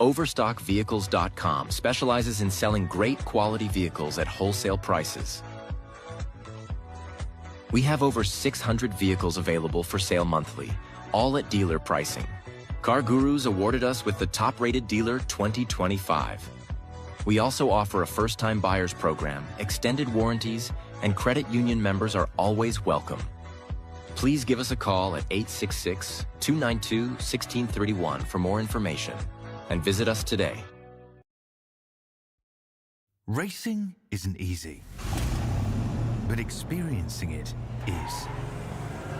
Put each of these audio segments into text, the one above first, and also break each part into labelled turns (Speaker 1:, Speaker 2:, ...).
Speaker 1: Overstockvehicles.com specializes in selling great quality vehicles at wholesale prices. We have over 600 vehicles available for sale monthly, all at dealer pricing. Car Gurus awarded us with the top-rated dealer 2025. We also offer a first-time buyers program, extended warranties, and credit union members are always welcome. Please give us a call at 866-292-1631 for more information, and visit us today.
Speaker 2: Racing isn't easy, but experiencing it is.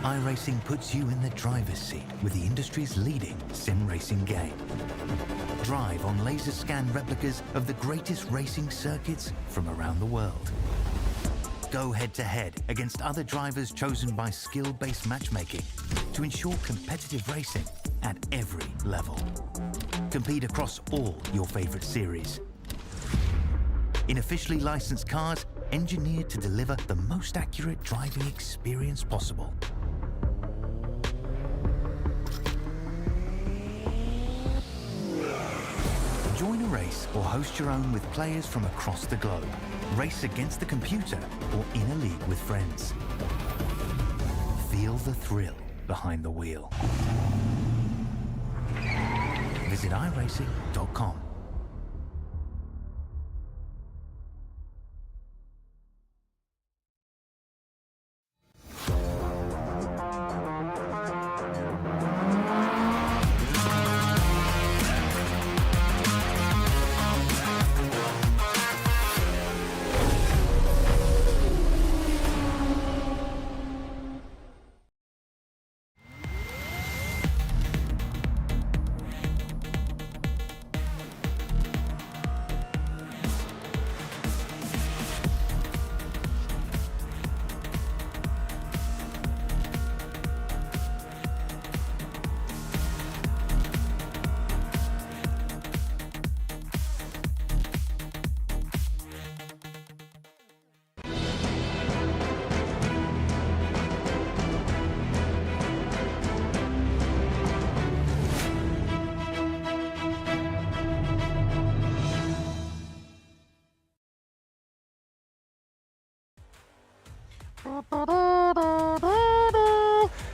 Speaker 2: iRacing puts you in the driver's seat with the industry's leading sim racing game. Drive on laser scan replicas of the greatest racing circuits from around the world. Go head-to-head against other drivers chosen by skill-based matchmaking to ensure competitive racing at every level. Compete across all your favorite series. In officially licensed cars, engineered to deliver the most accurate driving experience possible. Join a race or host your own with players from across the globe. Race against the computer or in a league with friends. Feel the thrill behind the wheel. Visit iRacing.com.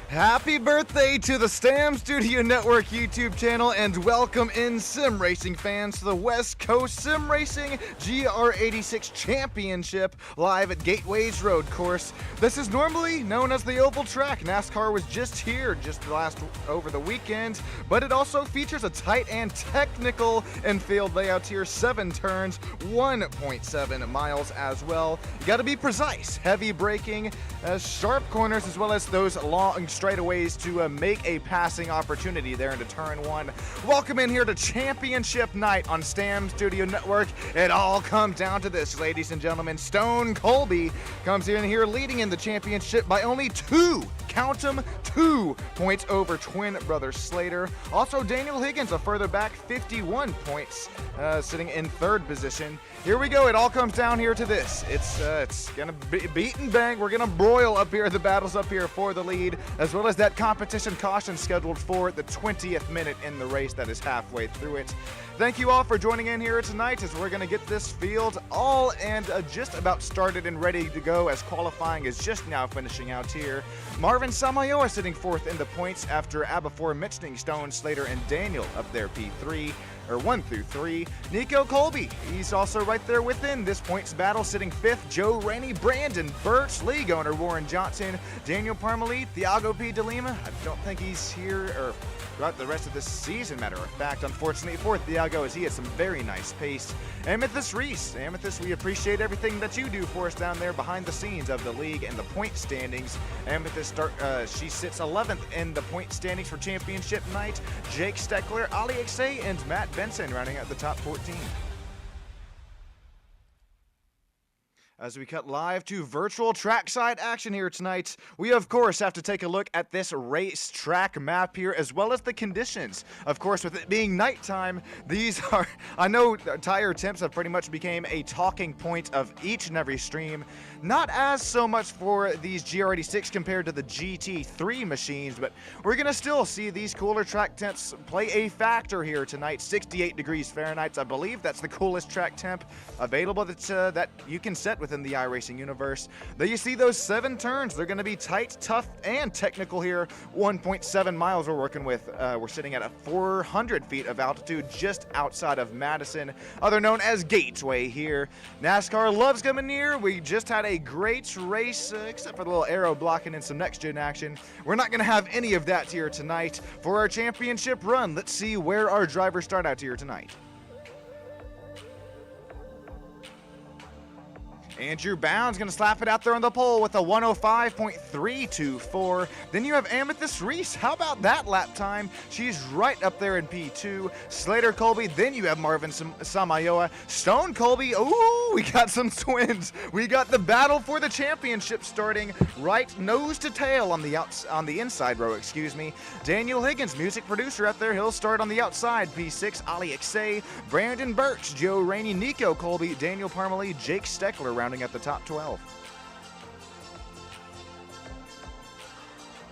Speaker 3: Happy birthday to the Stam Studio Network YouTube channel, and welcome in sim racing fans to the West Coast Sim Racing GR86 Championship live at Gateways Road Course. This is normally known as the Oval Track. NASCAR was just here over the weekend, but it also features a tight and technical infield layout here, 7 turns, 1.7 miles as well. You got to be precise, heavy braking, sharp corners, as well as those long straightaways to make a passing opportunity there into turn 1. Welcome in here to championship night on Stam Studio Network. It all comes down to this, ladies and gentlemen. Stone Colby comes in here leading in the championship by only 2, count them, 2 points over twin brother Slater. Also Daniel Higgins a further back, 51 points, sitting in 3rd position. Here we go. It all comes down here to this. It's gonna be beat and bang. We're gonna broil up here. The battles up here for the lead, as well as that competition caution scheduled for the 20th minute in the race that is halfway through it. Thank you all for joining in here tonight as we're gonna get this field all and just about started and ready to go, as qualifying is just now finishing out here. Marvin Samayoa sitting 4th in the points after before mentioning Stone, Slater, and Daniel up there P3. Or 1 through 3. Nico Colby, he's also right there within this points battle, sitting 5th. Joe Rainey, Brandon Burch, league owner Warren Johnson, Daniel Parmalee, Thiago P. DeLima. I don't think he's here or throughout the rest of this season, matter of fact. Unfortunately for Thiago, as he has some very nice pace. Amethyst Reese. Amethyst, we appreciate everything that you do for us down there behind the scenes of the league and the point standings. Amethyst, she sits 11th in the point standings for championship night. Jake Steckler, Ali Xay, and Matt Benson rounding out the top 14. As we cut live to virtual trackside action here tonight, we of course have to take a look at this race track map here as well as the conditions. Of course, with it being nighttime, these are, I know tire temps have pretty much became a talking point of each and every stream. Not as so much for these GR86 compared to the GT3 machines, but we're going to still see these cooler track temps play a factor here tonight. 68 degrees Fahrenheit, I believe that's the coolest track temp available that you can set within the iRacing universe. There you see those 7 turns. They're going to be tight, tough, and technical here. 1.7 miles we're working with. We're sitting at 400 feet of altitude just outside of Madison, other known as Gateway here. NASCAR loves coming near. We just had a great race, except for the little arrow blocking and some next-gen action. We're not going to have any of that here tonight. For our championship run, let's see where our drivers start out here tonight. Andrew Bound's going to slap it out there on the pole with a 105.324. Then you have Amethyst Reese. How about that lap time? She's right up there in P2. Slater Colby. Then you have Marvin Samayoa. Stone Colby. Ooh, we got some twins. We got the battle for the championship starting right nose to tail on the inside row, excuse me. Daniel Higgins, music producer out there. He'll start on the outside. P6, Ali Xay, Brandon Birch, Joe Rainey, Nico Colby, Daniel Parmalee, Jake Steckler rounding at the top 12.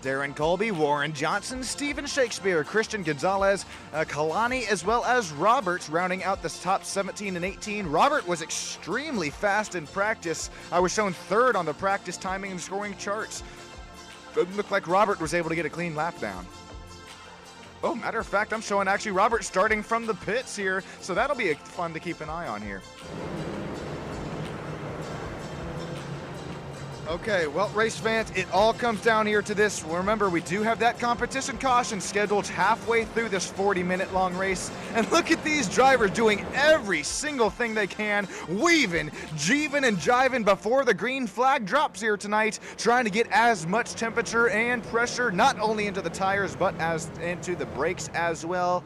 Speaker 3: Darren Colby, Warren Johnson, Steven Shakespeare, Christian Gonzalez, Kalani, as well as Robert rounding out the top 17 and 18. Robert was extremely fast in practice. I was shown third on the practice timing and scoring charts. Doesn't look like Robert was able to get a clean lap down. Oh, matter of fact, I'm showing actually Robert starting from the pits here, so that'll be fun to keep an eye on here. Okay, well, race fans, it all comes down here to this. Remember, we do have that competition caution scheduled halfway through this 40-minute long race. And look at these drivers doing every single thing they can, weaving, jeeving, and jiving before the green flag drops here tonight, trying to get as much temperature and pressure, not only into the tires, but as into the brakes as well.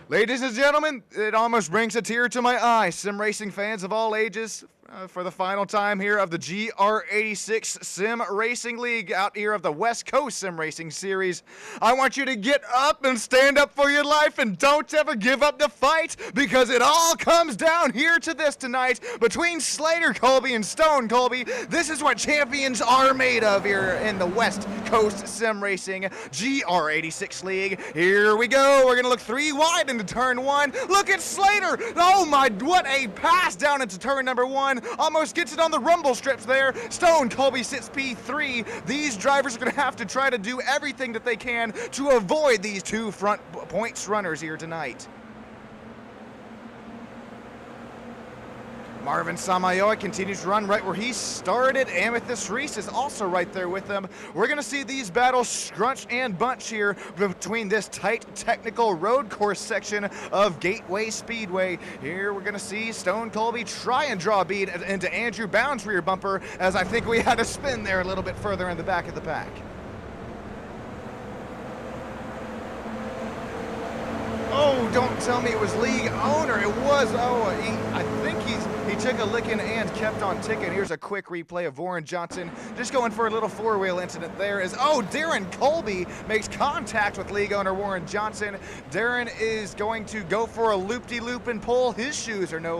Speaker 3: Ladies and gentlemen, it almost brings a tear to my eye. Sim racing fans of all ages, for the final time here of the GR86 Sim Racing League out here of the West Coast Sim Racing Series. I want you to get up and stand up for your life and don't ever give up the fight, because it all comes down here to this tonight between Slater Colby and Stone Colby. This is what champions are made of here in the West Coast Sim Racing GR86 League. Here we go. We're going to look 3 wide into turn 1. Look at Slater. Oh my, what a pass down into turn number 1. Almost gets it on the rumble strips there. Stone Colby sits P3. These drivers are going to have to try to do everything that they can to avoid these 2 front points runners here tonight. Marvin Samayoa continues to run right where he started. Amethyst Reese is also right there with them. We're going to see these battles scrunch and bunch here between this tight technical road course section of Gateway Speedway. Here we're going to see Stone Colby try and draw a bead into Andrew Bound's rear bumper, as I think we had a spin there a little bit further in the back of the pack. Oh, don't tell me it was league owner. It was. Oh, I think he took a licking and kept on ticking. Here's a quick replay of Warren Johnson just going for a little 4-wheel incident there. Darren Colby makes contact with league owner Warren Johnson. Darren is going to go for a loop-de-loop and pull. His shoes are no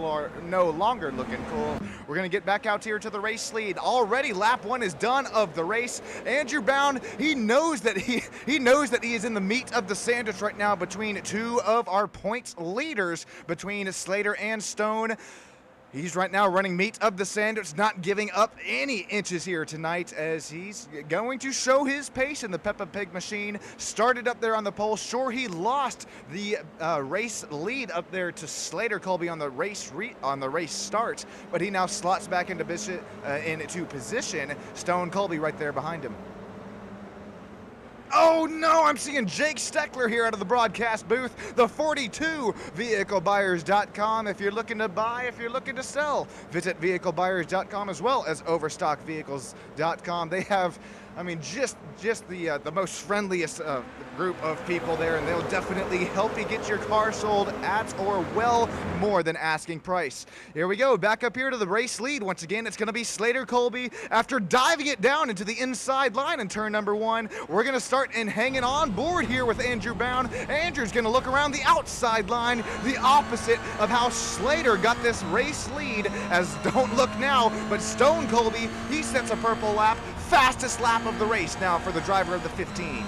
Speaker 3: longer looking cool. We're going to get back out here to the race lead. Already lap 1 is done of the race. Andrew Bound, he knows that he is in the meat of the sandwich right now between 2 of our points leaders, between Slater and Stone. He's right now running meat of the sandwich, not giving up any inches here tonight, as he's going to show his pace in the Peppa Pig machine. Started up there on the pole. Sure, he lost the race lead up there to Slater Colby on the race start, but he now slots back into position. Stone Colby right there behind him. Oh no, I'm seeing Jake Steckler here out of the broadcast booth. The 42 vehiclebuyers.com. If you're looking to buy, if you're looking to sell, visit vehiclebuyers.com as well as overstockvehicles.com. They have, I mean, just the most friendliest group of people there, and they'll definitely help you get your car sold at or well more than asking price. Here we go, back up here to the race lead. Once again, it's going to be Slater Colby. After diving it down into the inside line in turn number 1, we're going to start in hanging on board here with Andrew Bound. Andrew's going to look around the outside line, the opposite of how Slater got this race lead, as don't look now, but Stone Colby, he sets a purple lap. Fastest lap of the race now for the driver of the 15.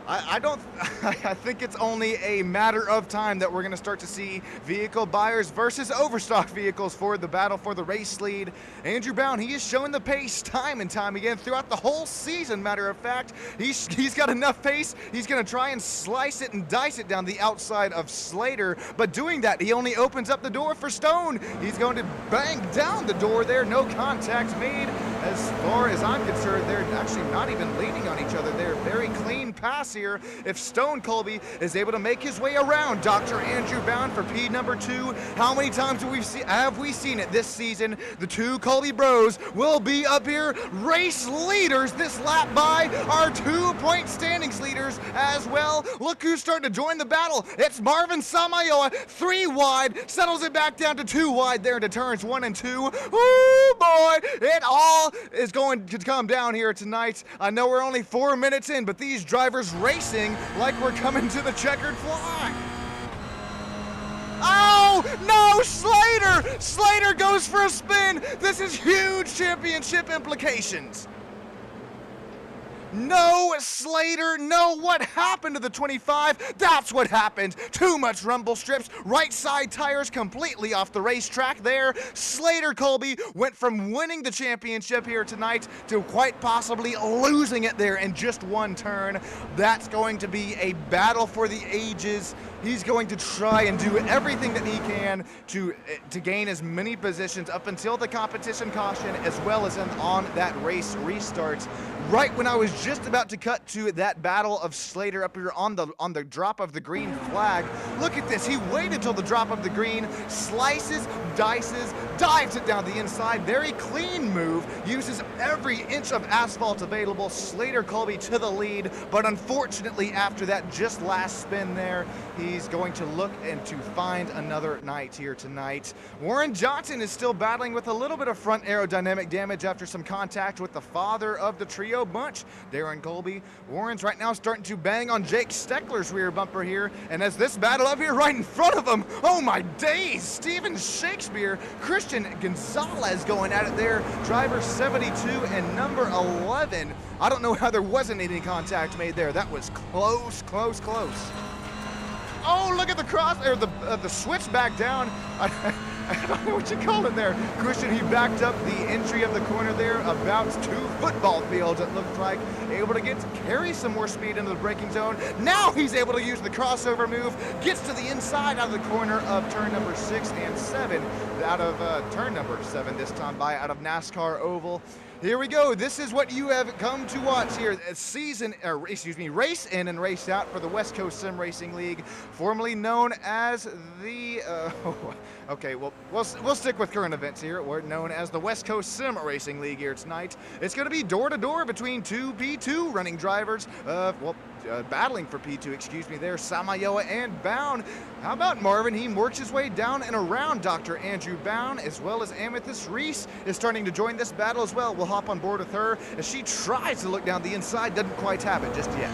Speaker 3: I think it's only a matter of time that we're going to start to see vehicle buyers versus overstock vehicles for the battle for the race lead. Andrew Bound, he is showing the pace time and time again throughout the whole season. Matter of fact, he's got enough pace. He's going to try and slice it and dice it down the outside of Slater, but doing that, he only opens up the door for Stone. He's going to bang down the door there. No contact made. As far as I'm concerned, they're actually not even leaning on each other. They're very clean pass here. If Stone Colby is able to make his way around Dr. Andrew Bound for P number 2, how many times have we seen it this season? The two Colby bros will be up here race leaders this lap by our 2-point standings leaders as well. Look who's starting to join the battle. It's Marvin Samayoa, 3 wide, settles it back down to 2 wide there into turns 1 and 2. Ooh boy, it all is going to come down here tonight. I know we're only 4 minutes in, but these drivers racing like we're coming to the checkered flag. Oh, no, Slater! Slater goes for a spin. This is huge championship implications. No, Slater, no, what happened to the 25? That's what happened. Too much rumble strips, right side tires completely off the racetrack there. Slater Colby went from winning the championship here tonight to quite possibly losing it there in just one turn. That's going to be a battle for the ages. He's going to try and do everything that he can to gain as many positions up until the competition caution, as well as on that race restart. Right when I was just about to cut to that battle of Slater up here on the drop of the green flag, look at this. He waited till the drop of the green, slices, dices, dives it down the inside. Very clean move, uses every inch of asphalt available. Slater Colby to the lead, but unfortunately after that just last spin there, he's going to look and to find another night here tonight. Warren Johnson is still battling with a little bit of front aerodynamic damage after some contact with the father of the trio bunch, Darren Colby. Warren's right now starting to bang on Jake Steckler's rear bumper here, and as this battle up here right in front of him, oh my days, Steven Shakespeare, Christian Gonzalez going at it there, driver 72 and number 11. I don't know how there wasn't any contact made there. That was close, close, close. Oh, look at the cross, or the switch back down. I don't know what you call it there. Christian, he backed up the entry of the corner there about 2 football fields, it looked like. Able to carry some more speed into the braking zone. Now he's able to use the crossover move. Gets to the inside out of the corner of turn number 6 and 7. Out of turn number 7 this time by out of NASCAR Oval. Here we go. This is what you have come to watch here. Race in and race out for the West Coast Sim Racing League, formerly known as the. Okay, well, we'll stick with current events here. We're known as the West Coast Sim Racing League here tonight. It's going to be door to door between 2 P2 running drivers. Battling for P2, excuse me, there, Samayoa and Bound. How about Marvin? He works his way down and around Dr. Andrew Bound, as well as Amethyst Reese is starting to join this battle as well. We'll hop on board with her as she tries to look down the inside, doesn't quite have it just yet.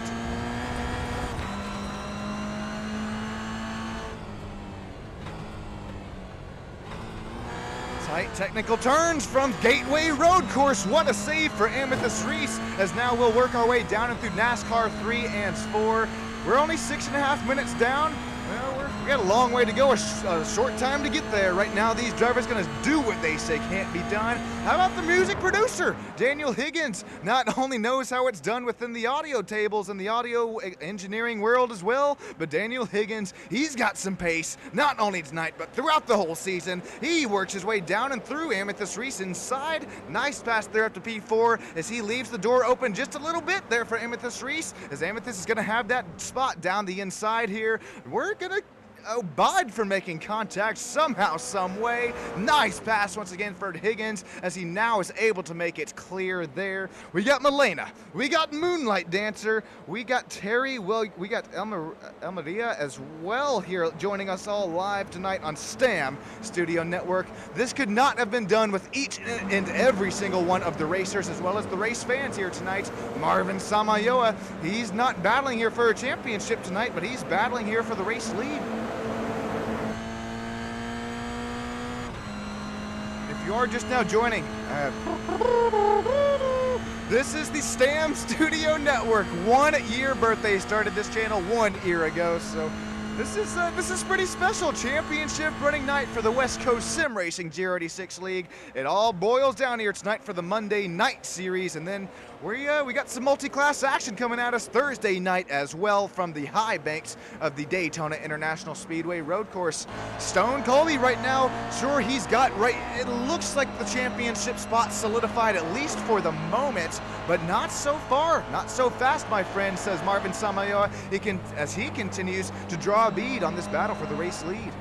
Speaker 3: Tight technical turns from Gateway Road Course. What a save for Amethyst Reese, as now we'll work our way down and through NASCAR 3 and 4. We're only 6.5 minutes down. Well, We got a long way to go, a short time to get there. Right now, these drivers gonna do what they say can't be done. How about the music producer? Daniel Higgins not only knows how it's done within the audio tables and the audio engineering world as well, but Daniel Higgins, he's got some pace, not only tonight, but throughout the whole season. He works his way down and through Amethyst Reese inside. Nice pass there up to P4 as he leaves the door open just a little bit there for Amethyst Reese, as Amethyst is gonna have that spot down the inside here. We're gonna Bud for making contact somehow, some way. Nice pass once again for Higgins as he now is able to make it clear there. We got Milena, we got Moonlight Dancer, we got Terry, well, we got Elmaria as well here joining us all live tonight on STAM Studio Network. This could not have been done with each and every single one of the racers as well as the race fans here tonight. Marvin Samayoa, he's not battling here for a championship tonight, but he's battling here for the race lead. If you are just now joining, this is the STAM Studio Network. 1 year birthday, started this channel 1 year ago, so this is pretty special. Championship running night for the West Coast Sim Racing GR86 League. It all boils down here tonight for the Monday night series, and then we got some multi-class action coming at us Thursday night as well from the high banks of the Daytona International Speedway road course. Stone Colby right now, sure, he's got right, it looks like the championship spot solidified at least for the moment, but not so far, not so fast, my friend, says Marvin Samayoa. As he continues to draw a bead on this battle for the race lead.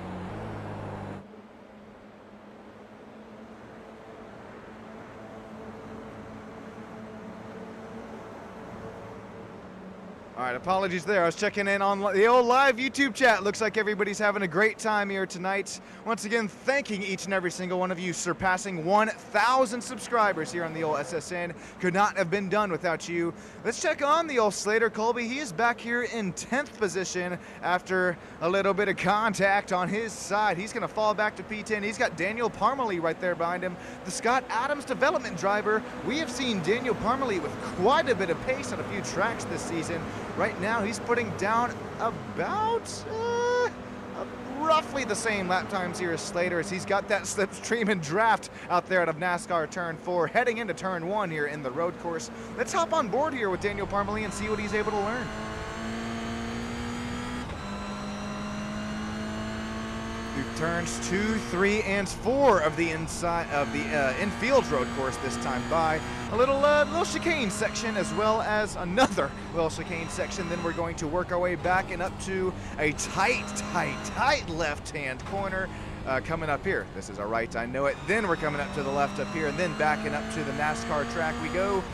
Speaker 3: All right, apologies there. I was checking in on the old live YouTube chat. Looks like everybody's having a great time here tonight. Once again, thanking each and every single one of you, surpassing 1,000 subscribers here on the old SSN. Could not have been done without you. Let's check on the old Slater Colby. He is back here in 10th position after a little bit of contact on his side. He's going to fall back to P10. He's got Daniel Parmalee right there behind him, the Scott Adams development driver. We have seen Daniel Parmalee with quite a bit of pace on a few tracks this season. Right now, he's putting down about roughly the same lap times here as Slater, as he's got that slipstream and draft out there out of NASCAR Turn 4, heading into Turn 1 here in the road course. Let's hop on board here with Daniel Parmalee and see what he's able to learn. Through turns 2, 3, and 4 of the inside of the infield road course this time by. A little chicane section as well as another little chicane section. Then we're going to work our way back and up to a tight left-hand corner coming up here. This is our right, I know it. Then we're coming up to the left up here, and then backing up to the NASCAR track we go.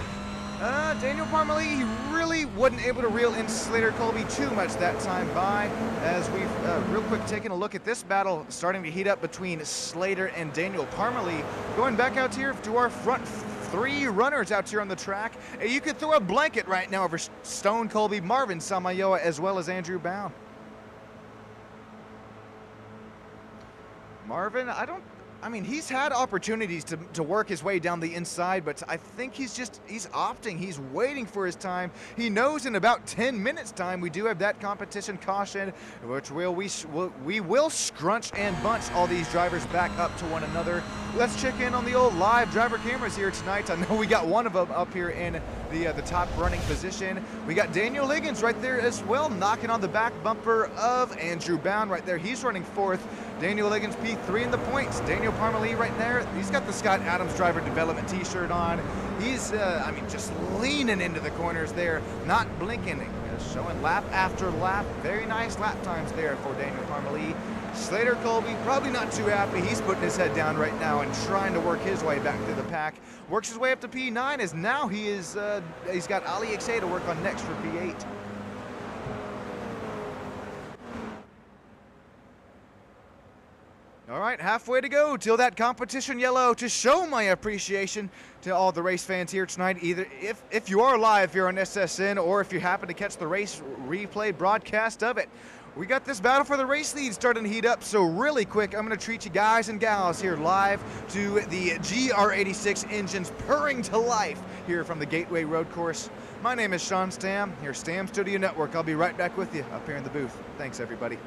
Speaker 3: Daniel Parmalee, he really wasn't able to reel in Slater Colby too much that time by, as we've real quick taken a look at this battle starting to heat up between Slater and Daniel Parmalee. Going back out here to our front 3 runners out here on the track. You could throw a blanket right now over Stone Colby, Marvin Samayoa, as well as Andrew Bound. Marvin, I mean, he's had opportunities to work his way down the inside, but I think he's opting. He's waiting for his time. He knows in about 10 minutes time we do have that competition caution, which we will scrunch and bunch all these drivers back up to one another. Let's check in on the old live driver cameras here tonight. I know we got one of them up here in the top running position. We got Daniel Higgins right there as well, knocking on the back bumper of Andrew Bound right there. He's running 4th. Daniel Higgins P3 in the points. Daniel Parmalee right there. He's got the Scott Adams driver development t-shirt on. He's, I mean, just leaning into the corners there, not blinking, showing lap after lap. Very nice lap times there for Daniel Parmalee. Slater Colby, probably not too happy. He's putting his head down right now and trying to work his way back through the pack. Works his way up to P9 as now he's got Ali XA to work on next for P8. All right, halfway to go till that competition yellow to show my appreciation to all the race fans here tonight. Either if you are live here on SSN or if you happen to catch the race replay broadcast of it. We got this battle for the race lead starting to heat up, so really quick, I'm going to treat you guys and gals here live to the GR86 engines purring to life here from the Gateway Road Course. My name is Sean Stam, here STAM Studio Network. I'll be right back with you up here in the booth. Thanks, everybody.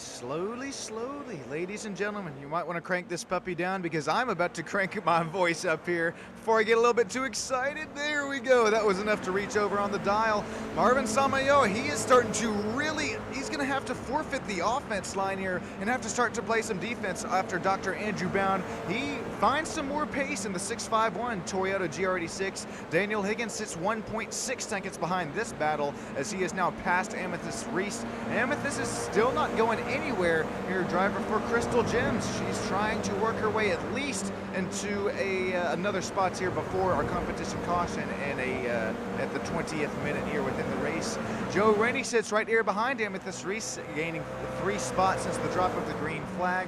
Speaker 3: slowly, ladies and gentlemen, you might want to crank this puppy down because I'm about to crank my voice up here before I get a little bit too excited. There we go. That was enough to reach over on the dial. Marvin Samayoa, he is starting to really, he's going to have to forfeit the offense line here and have to start to play some defense after Dr. Andrew Bound. He finds some more pace in the 651 Toyota GR86. Daniel Higgins sits 1.6 seconds behind this battle as he is now past Amethyst Reese. Amethyst is still not going anywhere here, driver for Crystal Gems. She's trying to work her way at least into another spots here before our competition caution and at the 20th minute here within the race. Joe Rainey sits right here behind Amethyst Reese, gaining 3 spots since the drop of the green flag.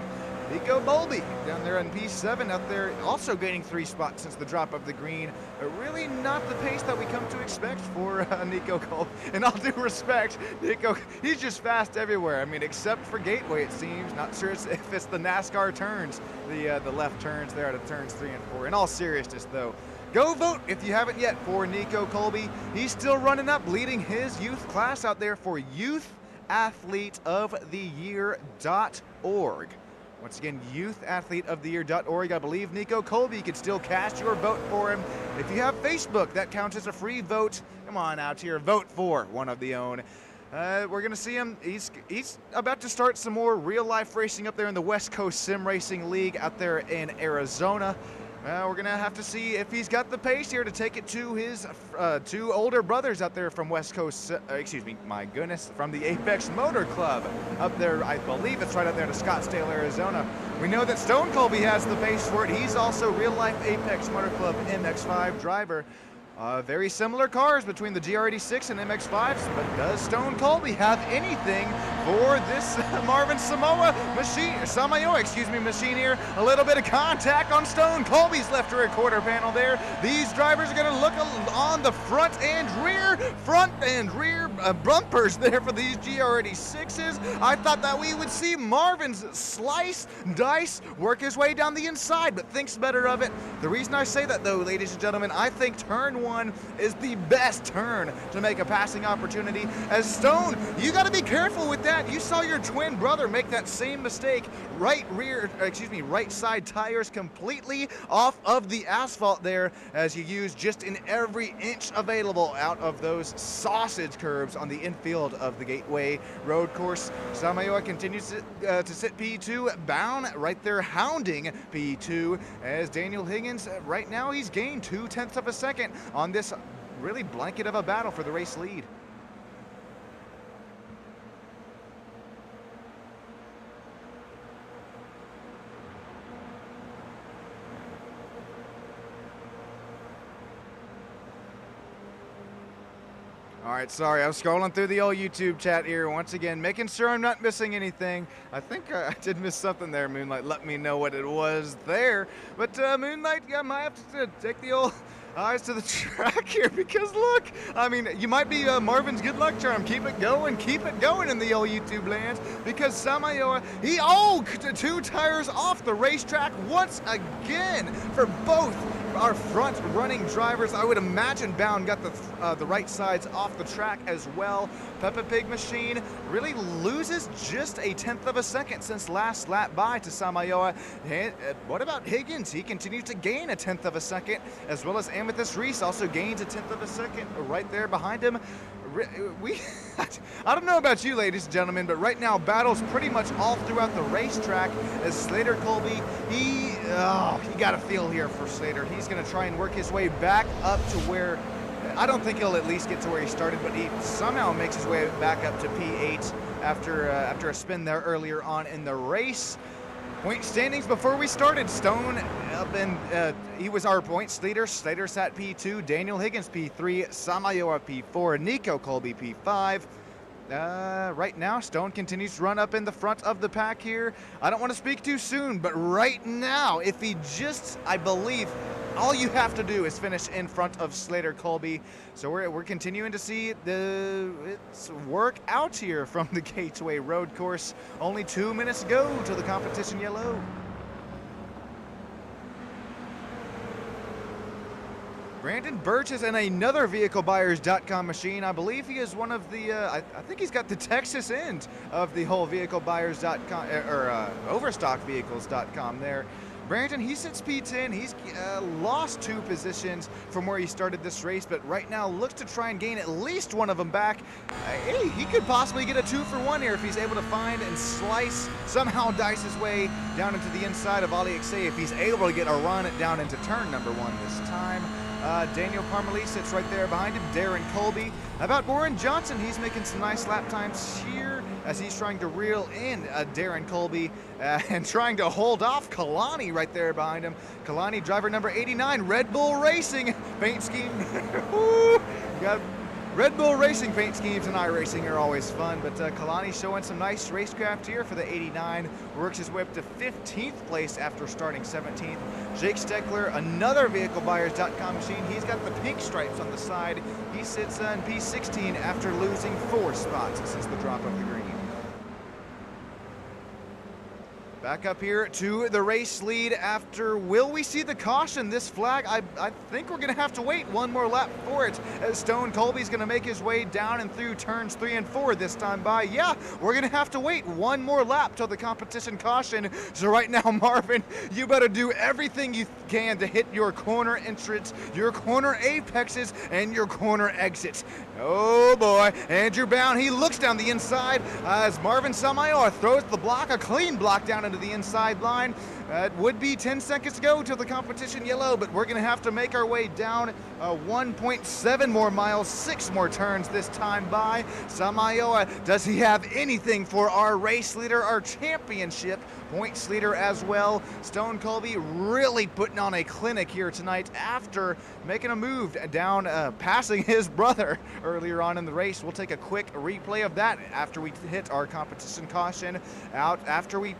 Speaker 3: Nico Bolby down there on P7 out there also gaining 3 spots since the drop of the green, but really not the pace that we come to expect for Nico Colby. And all due respect, Nico, he's just fast everywhere. I mean, except for Gateway, it seems. Not sure if it's the NASCAR turns, the left turns there out of turns 3 and 4. In all seriousness, though, go vote if you haven't yet for Nico Colby. He's still running up, leading his youth class out there for YouthAthleteOfTheYear.org. Once again, YouthAthleteOfTheYear.org. I believe Nico Colby could still cast your vote for him. If you have Facebook, that counts as a free vote. Come on out here, vote for one of the own. We're going to see him. He's about to start some more real-life racing up there in the West Coast Sim Racing League out there in Arizona. We're going to have to see if he's got the pace here to take it to his 2 older brothers out there from West Coast, from the Apex Motor Club up there. I believe it's right up there to Scottsdale, Arizona. We know that Stone Colby has the pace for it. He's also real-life Apex Motor Club MX-5 driver. Very similar cars between the GR86 and MX-5s, but does Stone Colby have anything for this Marvin Samayoa machine here? A little bit of contact on Stone Colby's left rear quarter panel there. These drivers are going to look on the front and rear bumpers there for these GR86s. I thought that we would see Marvin's dice work his way down the inside, but thinks better of it. The reason I say that, though, ladies and gentlemen, I think turn 1 is the best turn to make a passing opportunity. As Stone, you got to be careful with that. You saw your twin brother make that same mistake. Right side tires completely off of the asphalt there as you use just in every inch available out of those sausage curbs on the infield of the Gateway road course. Samayoa continues to sit P2, Bound right there hounding P2 as Daniel Higgins, right now he's gained 0.2 of a second on this really blanket of a battle for the race lead. All right, sorry, I was scrolling through the old YouTube chat here once again, making sure I'm not missing anything. I think I did miss something there, Moonlight. Let me know what it was there. But Moonlight, I might have to take the old eyes to the track here because look, I mean, you might be Marvin's good luck charm. Keep it going in the old YouTube lands because Samayoa, he 2 tires off the racetrack once again for both our front running drivers. I would imagine Bound got the right sides off the track as well. Peppa Pig Machine really loses just 0.1 of a second since last lap by to Samayoa. And, what about Higgins? He continues to gain 0.1 of a second, as well as Amethyst Reese also gains 0.1 of a second right there behind him. I don't know about you, ladies and gentlemen, but right now battles pretty much all throughout the racetrack as Slater Colby, he got a feel here for Slater. He's going to try and work his way back up to where, I don't think he'll at least get to where he started, but he somehow makes his way back up to P8 after a spin there earlier on in the race. Point standings before we started, Stone up in, he was our points leader. Slater sat P2, Daniel Higgins P3, Samayoa P4, Nico Colby P5. Right now, Stone continues to run up in the front of the pack here. I don't want to speak too soon, but right now, if he just, I believe, all you have to do is finish in front of Slater Colby. So we're continuing to see it's work out here from the Gateway road course. Only 2 minutes to go to the competition yellow. Brandon Birch is in another VehicleBuyers.com machine. I believe he is one of the, I think he's got the Texas end of the whole VehicleBuyers.com, or OverstockVehicles.com there. Brandon, he sits P10. He's lost 2 positions from where he started this race, but right now looks to try and gain at least one of them back. Hey, he could possibly get a 2-for-1 here if he's able to find and slice, somehow dice his way down into the inside of Ali Xay, if he's able to get a run down into turn number 1 this time. Daniel Parmalee sits right there behind him. Darren Colby. About Warren Johnson, he's making some nice lap times here as he's trying to reel in Darren Colby and trying to hold off Kalani right there behind him. Kalani, driver number 89, Red Bull Racing paint scheme. You got Red Bull Racing paint schemes and iRacing are always fun, but Kalani showing some nice racecraft here for the 89. Works his way up to 15th place after starting 17th. Jake Steckler, another VehicleBuyers.com machine. He's got the pink stripes on the side. He sits in P16 after losing 4 spots since the drop of the green. Back up here to the race lead after, will we see the caution? This flag, I think we're gonna have to wait one more lap for it, as Stone Colby's gonna make his way down and through turns 3 and 4 this time by. Yeah, we're gonna have to wait one more lap till the competition caution. So right now, Marvin, you better do everything you can to hit your corner entrance, your corner apexes, and your corner exits. Oh boy, Andrew Bound, he looks down the inside as Marvin Samayor throws the block, a clean block down into the inside line. It would be 10 seconds to go till the competition yellow, but we're gonna have to make our way down 1.7 more miles, 6 more turns this time by. Samayoa, does he have anything for our race leader, our championship points leader as well? Stone Colby really putting on a clinic here tonight after making a move down, passing his brother earlier on in the race. We'll take a quick replay of that after we hit our competition caution out, after we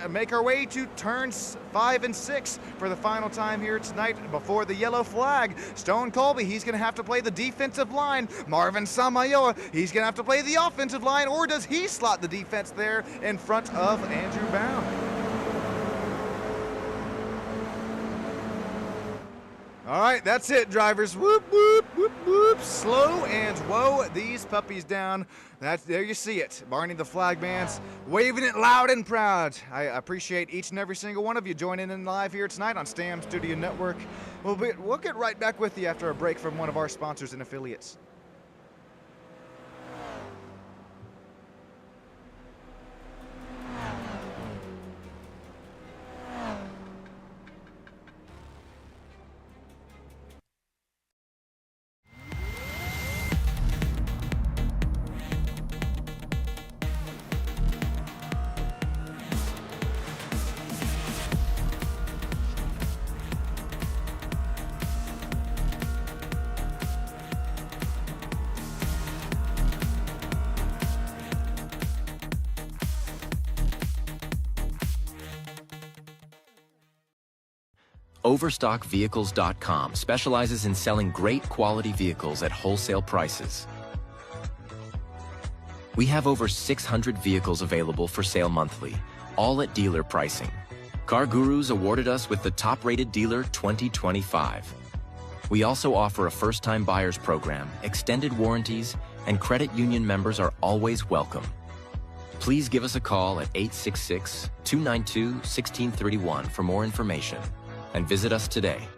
Speaker 3: make our way to turns 5 and 6 for the final time here tonight before the yellow flag. Stone Colby, he's gonna have to play the defensive line. Marvin Samayoa, he's gonna have to play the offensive line, or does he slot the defense there in front of Andrew Bound? All right, that's it, drivers. Whoop, whoop, whoop, whoop. Slow and whoa these puppies down. There you see it. Barney the Flagman's waving it loud and proud. I appreciate each and every single one of you joining in live here tonight on Stam Studio Network. We'll get right back with you after a break from one of our sponsors and affiliates.
Speaker 1: OverstockVehicles.com specializes in selling great quality vehicles at wholesale prices. We have over 600 vehicles available for sale monthly, all at dealer pricing. Car Gurus awarded us with the top-rated dealer 2025. We also offer a first-time buyers program, extended warranties, and credit union members are always welcome. Please give us a call at 866-292-1631 for more information, and visit us today.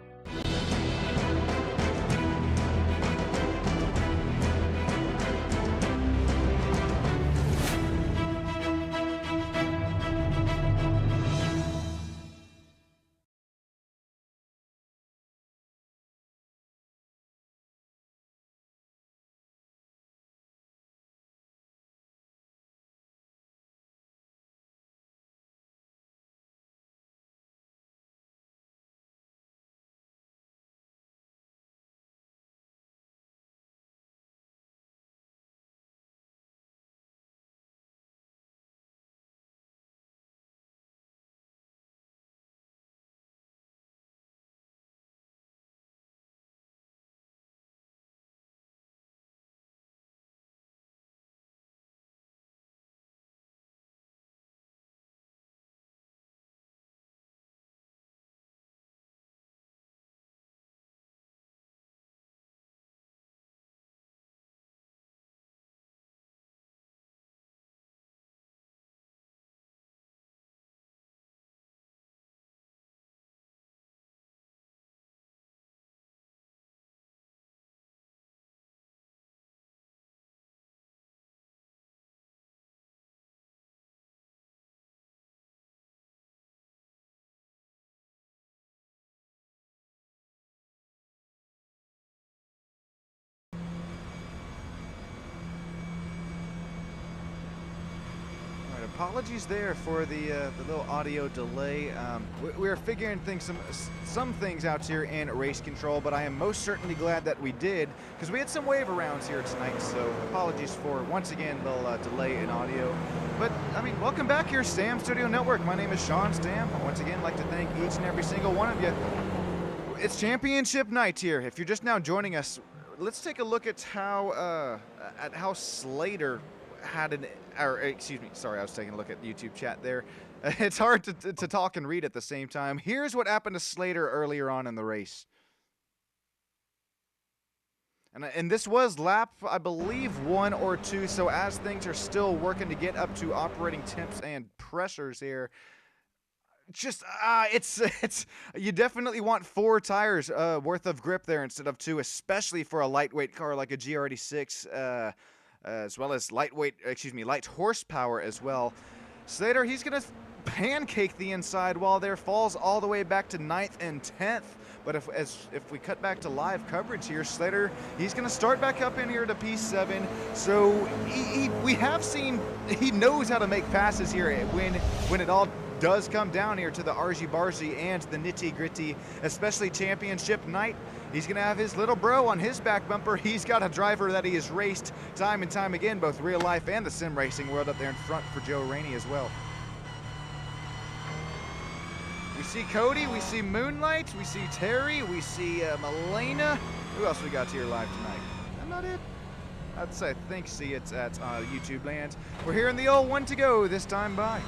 Speaker 3: apologies there for the little audio delay. We were figuring some things out here in race control, but I am most certainly glad that we did, because we had some wave arounds here tonight, so apologies for, once again, the little delay in audio. But, I mean, welcome back here, Stam Studio Network. My name is Sean Stam. I once again like to thank each and every single one of you. It's championship night here. If you're just now joining us, let's take a look at how Slater had excuse me, sorry, I was taking a look at the YouTube chat there. It's hard to talk and read at the same time. Here's what happened to Slater earlier on in the race. And this was lap, I believe, 1 or 2, so as things are still working to get up to operating temps and pressures here, just you definitely want 4 tires worth of grip there instead of 2, especially for a lightweight car like a GR86, as well as light horsepower as well. Slater, he's gonna pancake the inside wall there, falls all the way back to 9th and 10th. But if we cut back to live coverage here, Slater, he's gonna start back up in here to P7. So we have seen he knows how to make passes here when it all does come down here to the arsey-barsey and the nitty-gritty, especially championship night. He's going to have his little bro on his back bumper. He's got a driver that he has raced time and time again, both real life and the sim racing world, up there in front for Joe Rainey as well. We see Cody, we see Moonlight, we see Terry, we see Melena. Who else we got here live tonight? Is that not it? I think see it's at YouTube land. We're here in the old one to go this time by.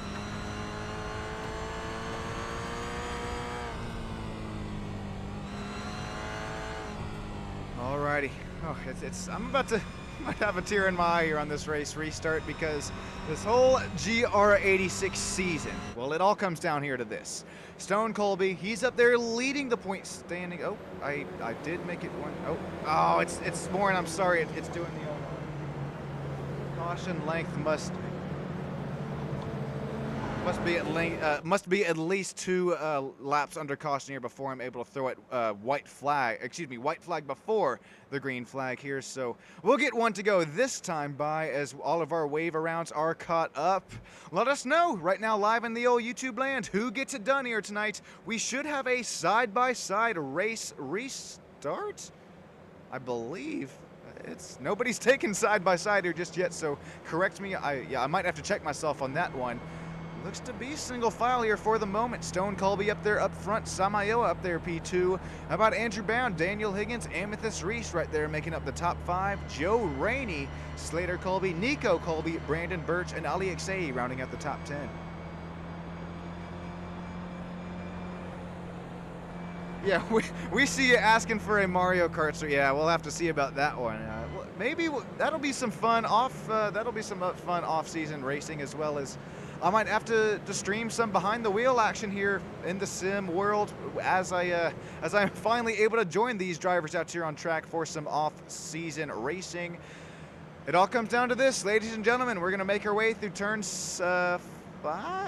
Speaker 3: Alrighty. Oh, I might have a tear in my eye here on this race restart, because this whole GR86 season, well, it all comes down here to this. Stone Colby, he's up there leading the point standing. Oh, I did make it one. Oh, it's more, and I'm sorry, it's doing the caution length must be at least 2 laps under caution here before I'm able to throw it white flag before the green flag here. So we'll get one to go this time by as all of our wave arounds are caught up. Let us know right now live in the old YouTube land who gets it done here tonight. We should have a side-by-side race restart, I believe. Nobody's taken side-by-side here just yet, so correct me. I might have to check myself on that one. Looks to be single file here for the moment. Stone Colby up there up front. Samayoa up there P2. How about Andrew Bound, Daniel Higgins, Amethyst Reese right there making up the top 5. Joe Rainey, Slater Colby, Nico Colby, Brandon Birch, and Ali Xay rounding out the top 10. Yeah, we see you asking for a Mario Kart, so yeah, we'll have to see about that one. Maybe that'll be some fun off-season racing, as well as I might have to stream some behind the wheel action here in the sim world as I'm finally able to join these drivers out here on track for some off-season racing. It all comes down to this, ladies and gentlemen. We're gonna make our way through turns 5.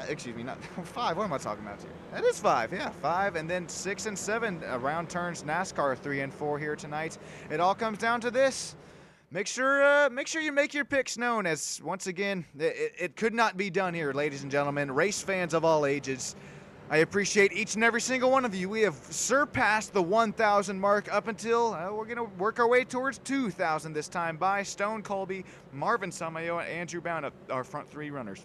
Speaker 3: Excuse me, not 5. What am I talking about here? That is 5. Yeah, 5, and then 6 and 7 around turns NASCAR 3 and 4 here tonight. It all comes down to this. Make sure you make your picks known, as once again, it could not be done here, ladies and gentlemen, race fans of all ages. I appreciate each and every single one of you. We have surpassed the 1,000 mark up until we're gonna work our way towards 2,000 this time by Stone Colby, Marvin Samayoa, and Andrew Bound, our front 3 runners.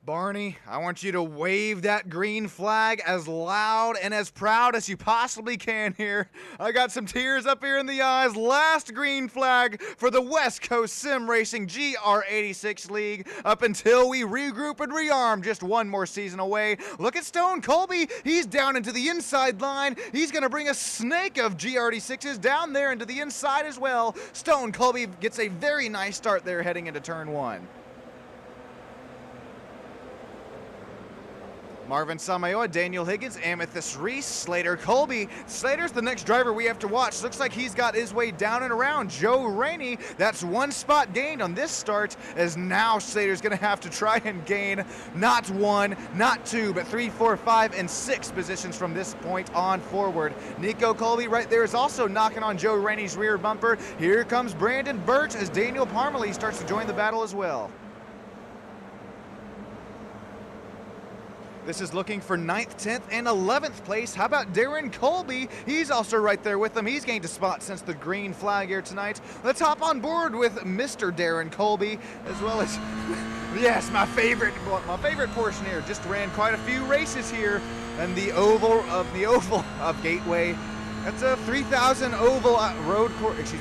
Speaker 3: Barney, I want you to wave that green flag as loud and as proud as you possibly can here. I got some tears up here in the eyes. Last green flag for the West Coast Sim Racing GR86 League up until we regroup and rearm, just one more season away. Look at Stone Colby. He's down into the inside line. He's going to bring a snake of GR86s down there into the inside as well. Stone Colby gets a very nice start there heading into turn 1. Marvin Samayoa, Daniel Higgins, Amethyst Reese, Slater Colby. Slater's the next driver we have to watch. Looks like he's got his way down and around. Joe Rainey, that's 1 spot gained on this start, as now Slater's gonna have to try and gain not 1, not 2, but 3, 4, 5, and 6 positions from this point on forward. Nico Colby right there is also knocking on Joe Rainey's rear bumper. Here comes Brandon Birch as Daniel Parmalee starts to join the battle as well. This is looking for 9th, 10th, and 11th place. How about Darren Colby? He's also right there with them. He's gained a spot since the green flag here tonight. Let's hop on board with Mr. Darren Colby, as well as, yes, my favorite portion here. Just ran quite a few races here in the oval of Gateway. That's a 3,000 oval road course,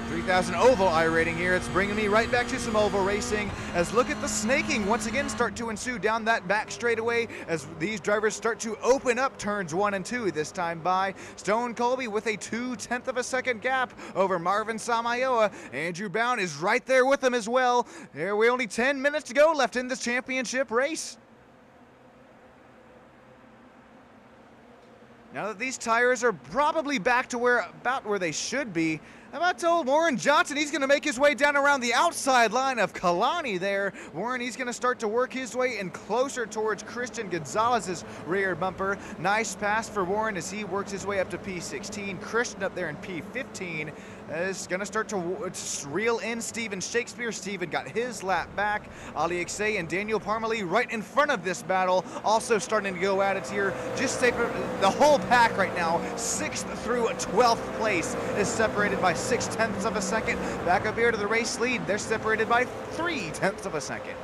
Speaker 3: 3,000 oval iRating here. It's bringing me right back to some oval racing, as look at the snaking once again start to ensue down that back straightaway as these drivers start to open up turns 1 and 2 this time by. Stone Colby with a 0.2 of a second gap over Marvin Samayoa. Andrew Bound is right there with him as well. There we only 10 minutes to go left in this championship race. Now that these tires are probably back to about where they should be, I'm about told Warren Johnson, he's going to make his way down around the outside line of Kalani there. Warren, he's going to start to work his way in closer towards Christian Gonzalez's rear bumper. Nice pass for Warren as he works his way up to P16. Christian up there in P15 is going to start to reel in Steven Shakespeare. Steven got his lap back. Ali Iksay and Daniel Parmalee right in front of this battle, also starting to go at it here. Just the whole pack right now, 6th through 12th place, is separated by 0.6 of a second. Back up here to the race lead, they're separated by 0.3 of a second.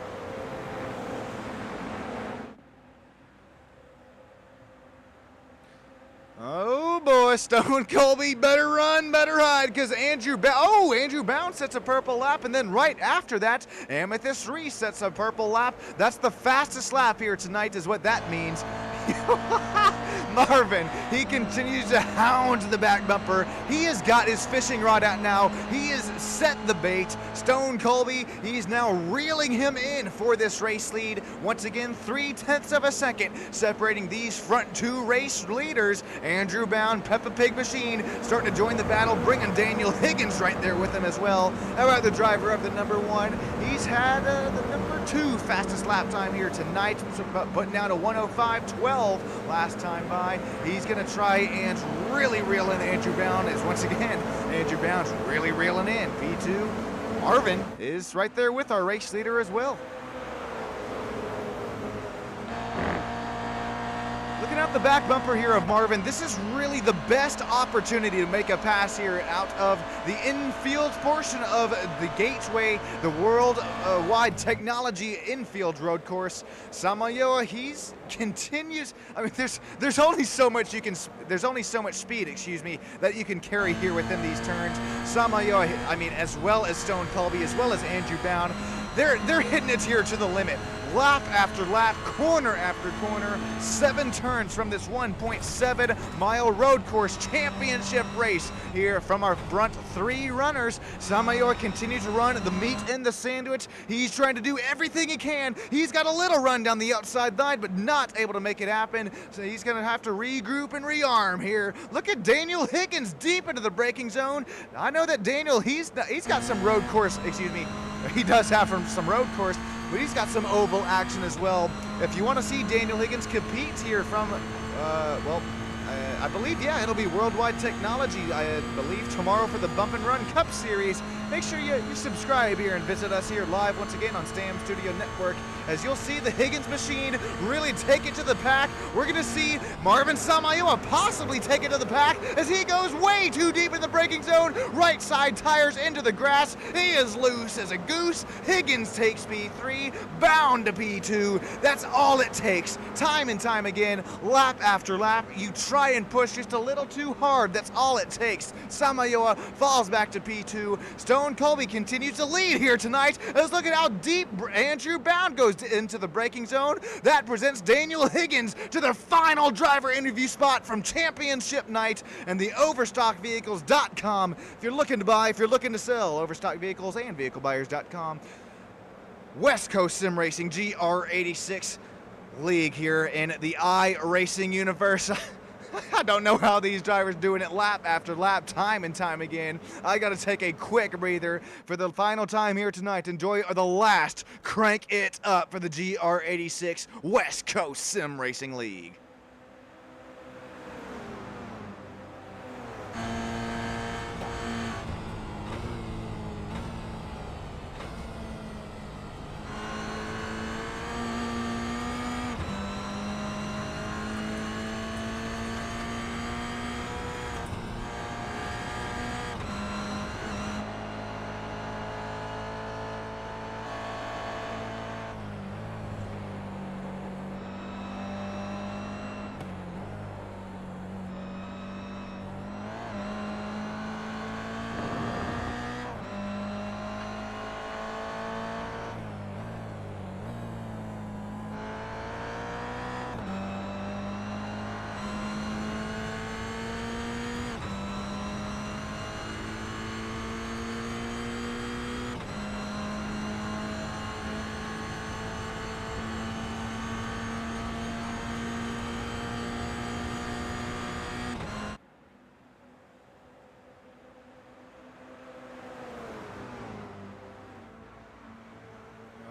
Speaker 3: Oh boy, Stone Colby better run, better hide, because Andrew Bound sets a purple lap, and then right after that, Amethyst Reese sets a purple lap. That's the fastest lap here tonight is what that means. Marvin, he continues to hound the back bumper. He has got his fishing rod out now. He has set the bait. Stone Colby, he's now reeling him in for this race lead. Once again, 0.3 of a second separating these front 2 race leaders. Andrew Bound, Peppa Pig Machine, starting to join the battle, bringing Daniel Higgins right there with him as well. How about the driver of the number 1? He's had the number 2 fastest lap time here tonight, putting down a 1:05.12 last time by. He's going to try and really reel in Andrew Bound, as once again, Andrew Bound's really reeling in. P2, Marvin is right there with our race leader as well. Looking out the back bumper here of Marvin, this is really the best opportunity to make a pass here out of the infield portion of the Gateway, the worldwide technology infield road course. Samayoa, he's continues. I mean, there's only so much speed, that you can carry here within these turns. Samayoa, I mean, as well as Stone Colby, as well as Andrew Bound, they're hitting it here to the limit. Lap after lap, corner after corner, 7 turns from this 1.7-mile road course championship race here from our front 3 runners. Samayoa continues to run the meat and the sandwich. He's trying to do everything he can. He's got a little run down the outside line, but not able to make it happen. So he's going to have to regroup and rearm here. Look at Daniel Higgins deep into the braking zone. I know that Daniel, he's got some road course, he does have some road course, but he's got some oval action as well. If you want to see Daniel Higgins compete here from, I believe, yeah, it'll be Worldwide Technology, I believe, tomorrow for the Bump and Run Cup Series. Make sure you subscribe here and visit us here live once again on Stam Studio Network, as you'll see the Higgins machine really take it to the pack. We're going to see Marvin Samayoa possibly take it to the pack as he goes way too deep in the braking zone. Right side tires into the grass. He is loose as a goose. Higgins takes P3, Bound to P2. That's all it takes. Time and time again, lap after lap, you try and push just a little too hard. That's all it takes. Samayoa falls back to P2. Stone Colby continues to lead here tonight. Let's look at how deep Andrew Bound goes into the braking zone. That presents Daniel Higgins to the final driver interview spot from championship night and the overstockvehicles.com. If you're looking to buy, if you're looking to sell, Overstock Vehicles and vehiclebuyers.com. West Coast Sim Racing GR86. league here in the iRacing universe. I don't know how these drivers doing it lap after lap, time and time again. I got to take a quick breather for the final time here tonight. Enjoy the last Crank It Up for the GR86 West Coast Sim Racing League.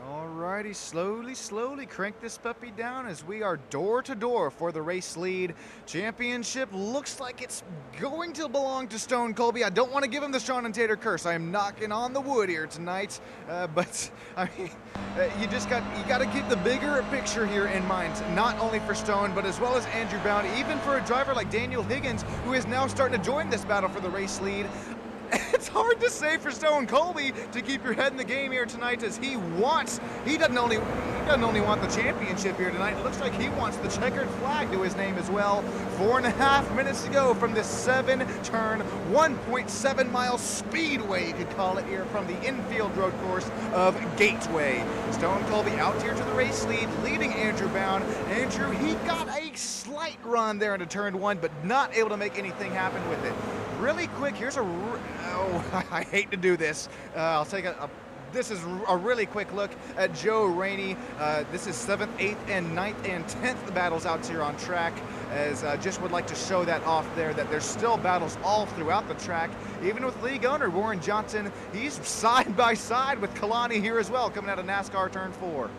Speaker 3: Alrighty, slowly crank this puppy down as we are door to door for the race lead. Championship looks like it's going to belong to Stone Colby. I don't want to give him the Sean and Tater curse. I am knocking on the wood here tonight, but I mean, you got to keep the bigger picture here in mind, not only for Stone, but as well as Andrew Bound, even for a driver like Daniel Higgins, who is now starting to join this battle for the race lead. It's hard to say for Stone Colby to keep your head in the game here tonight, as he doesn't only want the championship here tonight. It looks like he wants the checkered flag to his name as well. 4.5 minutes to go from this 7-turn, 1.7 mile speedway, you could call it here, from the infield road course of Gateway. Stone Colby out here to the race lead, leading Andrew Bound. Andrew, he got a slight run there into turn 1, but not able to make anything happen with it. Really quick, here's I hate to do this. I'll take this is a really quick look at Joe Rainey. This is 7th, 8th, and 9th, and 10th battles out here on track, as just would like to show that off there, that there's still battles all throughout the track. Even with league owner Warren Johnson, he's side by side with Kalani here as well, coming out of NASCAR Turn 4.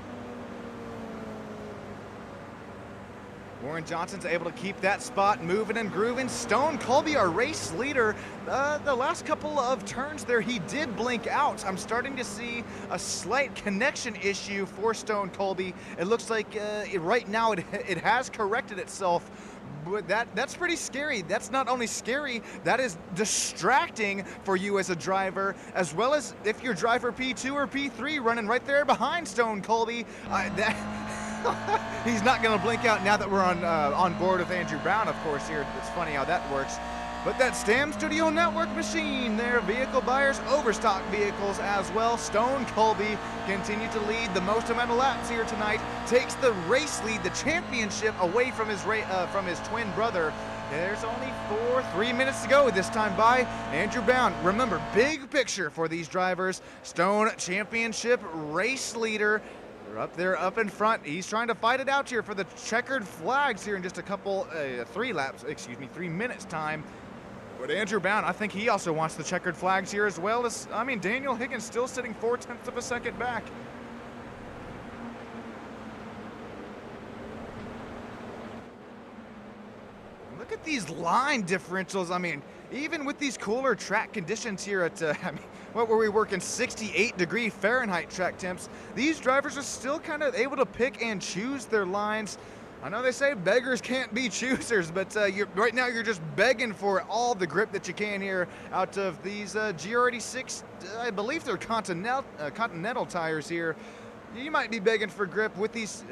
Speaker 3: Warren Johnson's able to keep that spot moving and grooving. Stone Colby, our race leader, the last couple of turns there, he did blink out. I'm starting to see a slight connection issue for Stone Colby. It looks like right now it has corrected itself. But that's pretty scary. That's not only scary, that is distracting for you as a driver, as well as if you're driver P2 or P3 running right there behind Stone Colby. He's not going to blink out now that we're on board with Andrew Brown, of course, here. It's funny how that works. But that Stam Studio Network machine there, vehicle buyers, overstock vehicles as well. Stone Colby continue to lead the most amount of laps here tonight, takes the race lead, the championship, away from his twin brother. There's only 3 minutes to go this time by Andrew Bound. Remember, big picture for these drivers. Stone championship race leader. Up there, up in front. He's trying to fight it out here for the checkered flags here in just a couple, 3 minutes time. But Andrew Bound, I think he also wants the checkered flags here as well as, Daniel Higgins still sitting 0.4 of a second back. Look at these line differentials. Even with these cooler track conditions here at, what were we working, 68-degree Fahrenheit track temps, these drivers are still kind of able to pick and choose their lines. I know they say beggars can't be choosers, but right now you're just begging for all the grip that you can here out of these GR86, I believe they're Continental tires here. You might be begging for grip with these,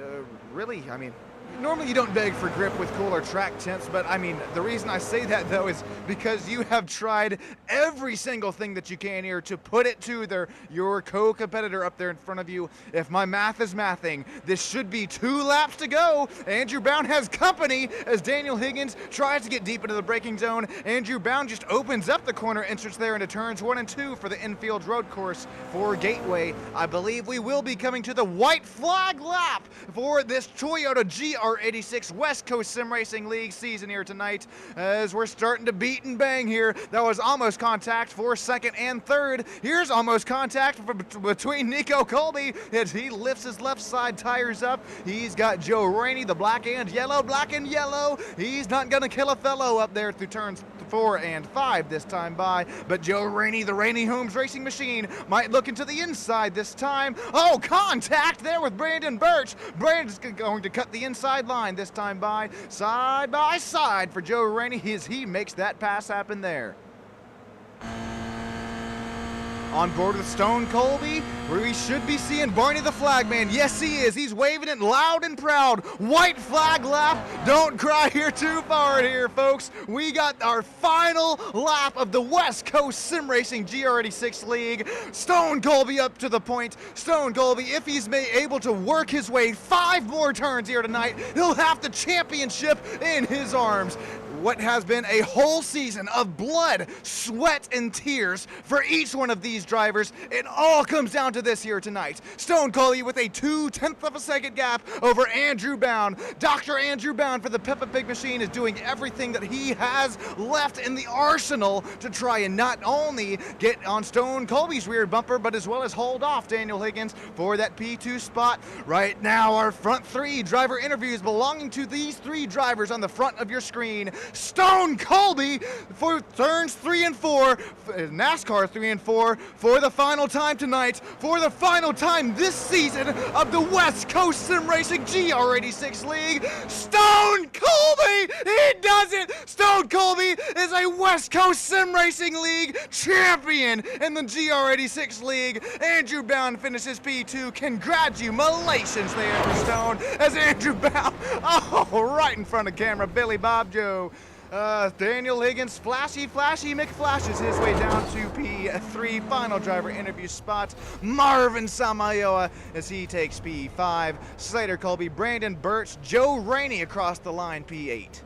Speaker 3: Normally you don't beg for grip with cooler track temps, but I mean, the reason I say that though is because you have tried every single thing that you can here to put it to your co-competitor up there in front of you. If my math is mathing, this should be 2 laps to go. Andrew Bound has company as Daniel Higgins tries to get deep into the braking zone. Andrew Bound just opens up the corner entrance there into turns 1 and 2 for the infield road course for Gateway. I believe we will be coming to the white flag lap for this Toyota GR86 West Coast Sim Racing League season here tonight, as we're starting to beat and bang here. That was almost contact for second and third. Here's almost contact between Nico Colby as he lifts his left side tires up. He's got Joe Rainey, the black and yellow. He's not gonna kill a fellow up there through turns 4 and 5 this time by, but Joe Rainey, the Rainey Holmes Racing Machine, might look into the inside this time. Oh, contact there with Brandon Birch. Brandon's going to cut the inside line this time by side for Joe Rainey as he makes that pass happen there. On board with Stone Colby, where we should be seeing Barney the Flagman. Yes, he is. He's waving it loud and proud. White flag lap. Don't cry here too far here, folks. We got our final lap of the West Coast Sim Racing GR86 League. Stone Colby up to the point. Stone Colby, if he's able to work his way 5 more turns here tonight, he'll have the championship in his arms. What has been a whole season of blood, sweat, and tears for each one of these drivers. It all comes down to this here tonight. Stone Colby with a 0.2 of a second gap over Andrew Bound. Dr. Andrew Bound for the Peppa Pig Machine is doing everything that he has left in the arsenal to try and not only get on Stone Colby's rear bumper, but as well as hold off Daniel Higgins for that P2 spot. Right now, our front 3 driver interviews belonging to these 3 drivers on the front of your screen. Stone Colby for turns 3 and 4, NASCAR 3 and 4, for the final time tonight, for the final time this season of the West Coast Sim Racing GR86 League. Stone Colby, he does it! Stone Colby is a West Coast Sim Racing League champion in the GR86 League. Andrew Bound finishes P2. Congratulations there for Stone, as Andrew Bound, right in front of camera, Billy Bob Joe. Daniel Higgins, flashy McFlashes his way down to P3, final driver interview spot. Marvin Samayoa as he takes P5. Slater Colby, Brandon Birch, Joe Rainey across the line, P8.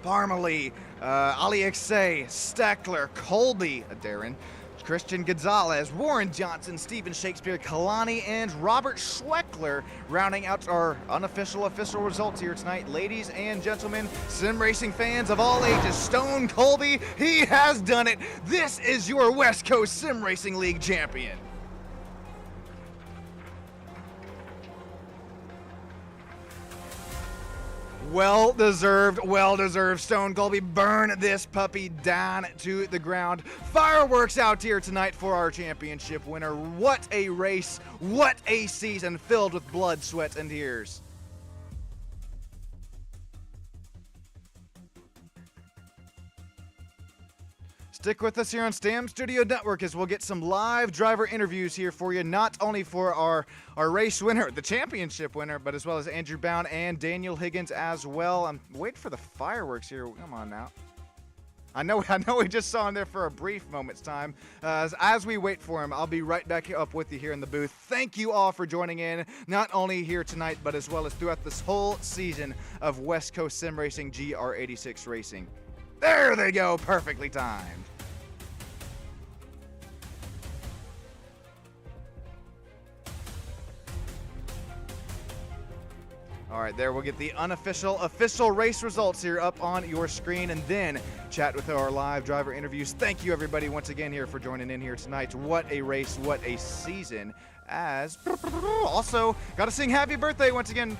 Speaker 3: Parmalee, Ali Xay, Steckler, Colby, Darren, Christian Gonzalez, Warren Johnson, Stephen Shakespeare, Kalani, and Robert Schweckler rounding out our unofficial official results here tonight. Ladies and gentlemen, sim racing fans of all ages, Stone Colby, he has done it. This is your West Coast Sim Racing League champion. Well deserved. Stone Colby, burn this puppy down to the ground. Fireworks out here tonight for our championship winner. What a race, what a season filled with blood, sweat, and tears. Stick with us here on Stam Studio Network as we'll get some live driver interviews here for you, not only for our race winner, the championship winner, but as well as Andrew Bound and Daniel Higgins as well. I'm waiting for the fireworks here. Come on now. I know we just saw him there for a brief moment's time. As we wait for him, I'll be right back up with you here in the booth. Thank you all for joining in, not only here tonight, but as well as throughout this whole season of West Coast Sim Racing GR86 Racing. There they go, perfectly timed. All right, there we'll get the official race results here up on your screen, and then chat with our live driver interviews. Thank you, everybody, once again here for joining in here tonight. What a race, what a season. As also got to sing happy birthday once again.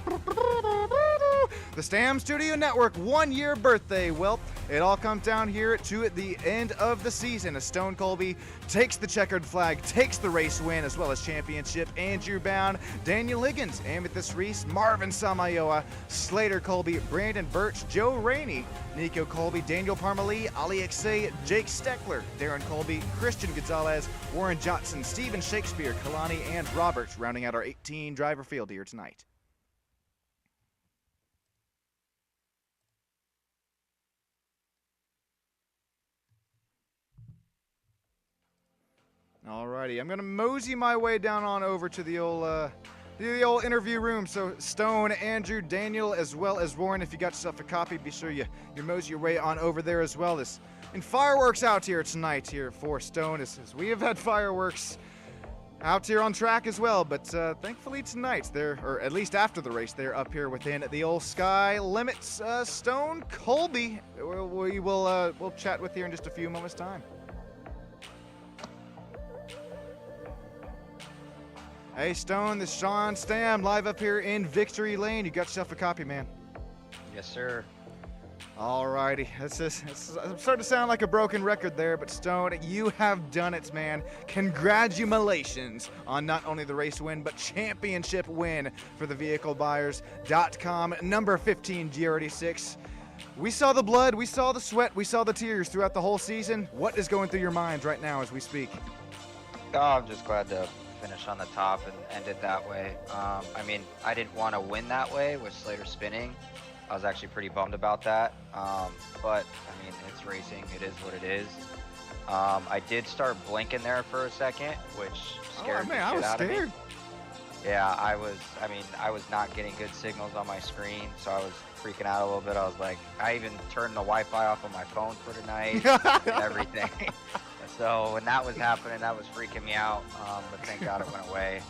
Speaker 3: the Stam Studio Network 1-year birthday. Well, it all comes down here to the end of the season as Stone Colby takes the checkered flag, takes the race win as well as championship. Andrew Bound, Daniel Liggins, Amethyst Reese, Marvin Samayoa, Slater Colby, Brandon Birch, Joe Rainey, Nico Colby, Daniel Parmalee, Ali Xay, Jake Steckler, Darren Colby, Christian Gonzalez, Warren Johnson, Steven Shakespeare, Kalani, and Roberts, rounding out our 18 driver field here tonight. Alrighty, I'm gonna mosey my way down on over to the old interview room. So Stone, Andrew, Daniel, as well as Warren, if you got yourself a copy, be sure you mosey your way on over there as well. And fireworks out here tonight here for Stone, as we have had fireworks out here on track as well. But thankfully tonight, or at least after the race, they're up here within the old sky limits. Stone Colby, we'll chat with you in just a few moments' time. Hey Stone, this is Sean Stam live up here in Victory Lane. You got yourself a copy, man.
Speaker 4: Yes, sir.
Speaker 3: Alrighty, I'm starting to sound like a broken record there, but Stone, you have done it, man. Congratulations on not only the race win, but championship win for the VehicleBuyers.com number 15 GR86. We saw the blood, we saw the sweat, we saw the tears throughout the whole season. What is going through your minds right now as we speak?
Speaker 4: Oh, I'm just glad to finish on the top and end it that way. I mean, I didn't want to win that way with Slater spinning. I was actually pretty bummed about that. But I mean, it's racing. It is what it is. I did start blinking there for a second, which scared the shit out of me. Yeah, I was not getting good signals on my screen, so I was freaking out a little bit. I was like, I even turned the Wi-Fi off on my phone for tonight and everything. So when that was happening, that was freaking me out, but thank God it went away.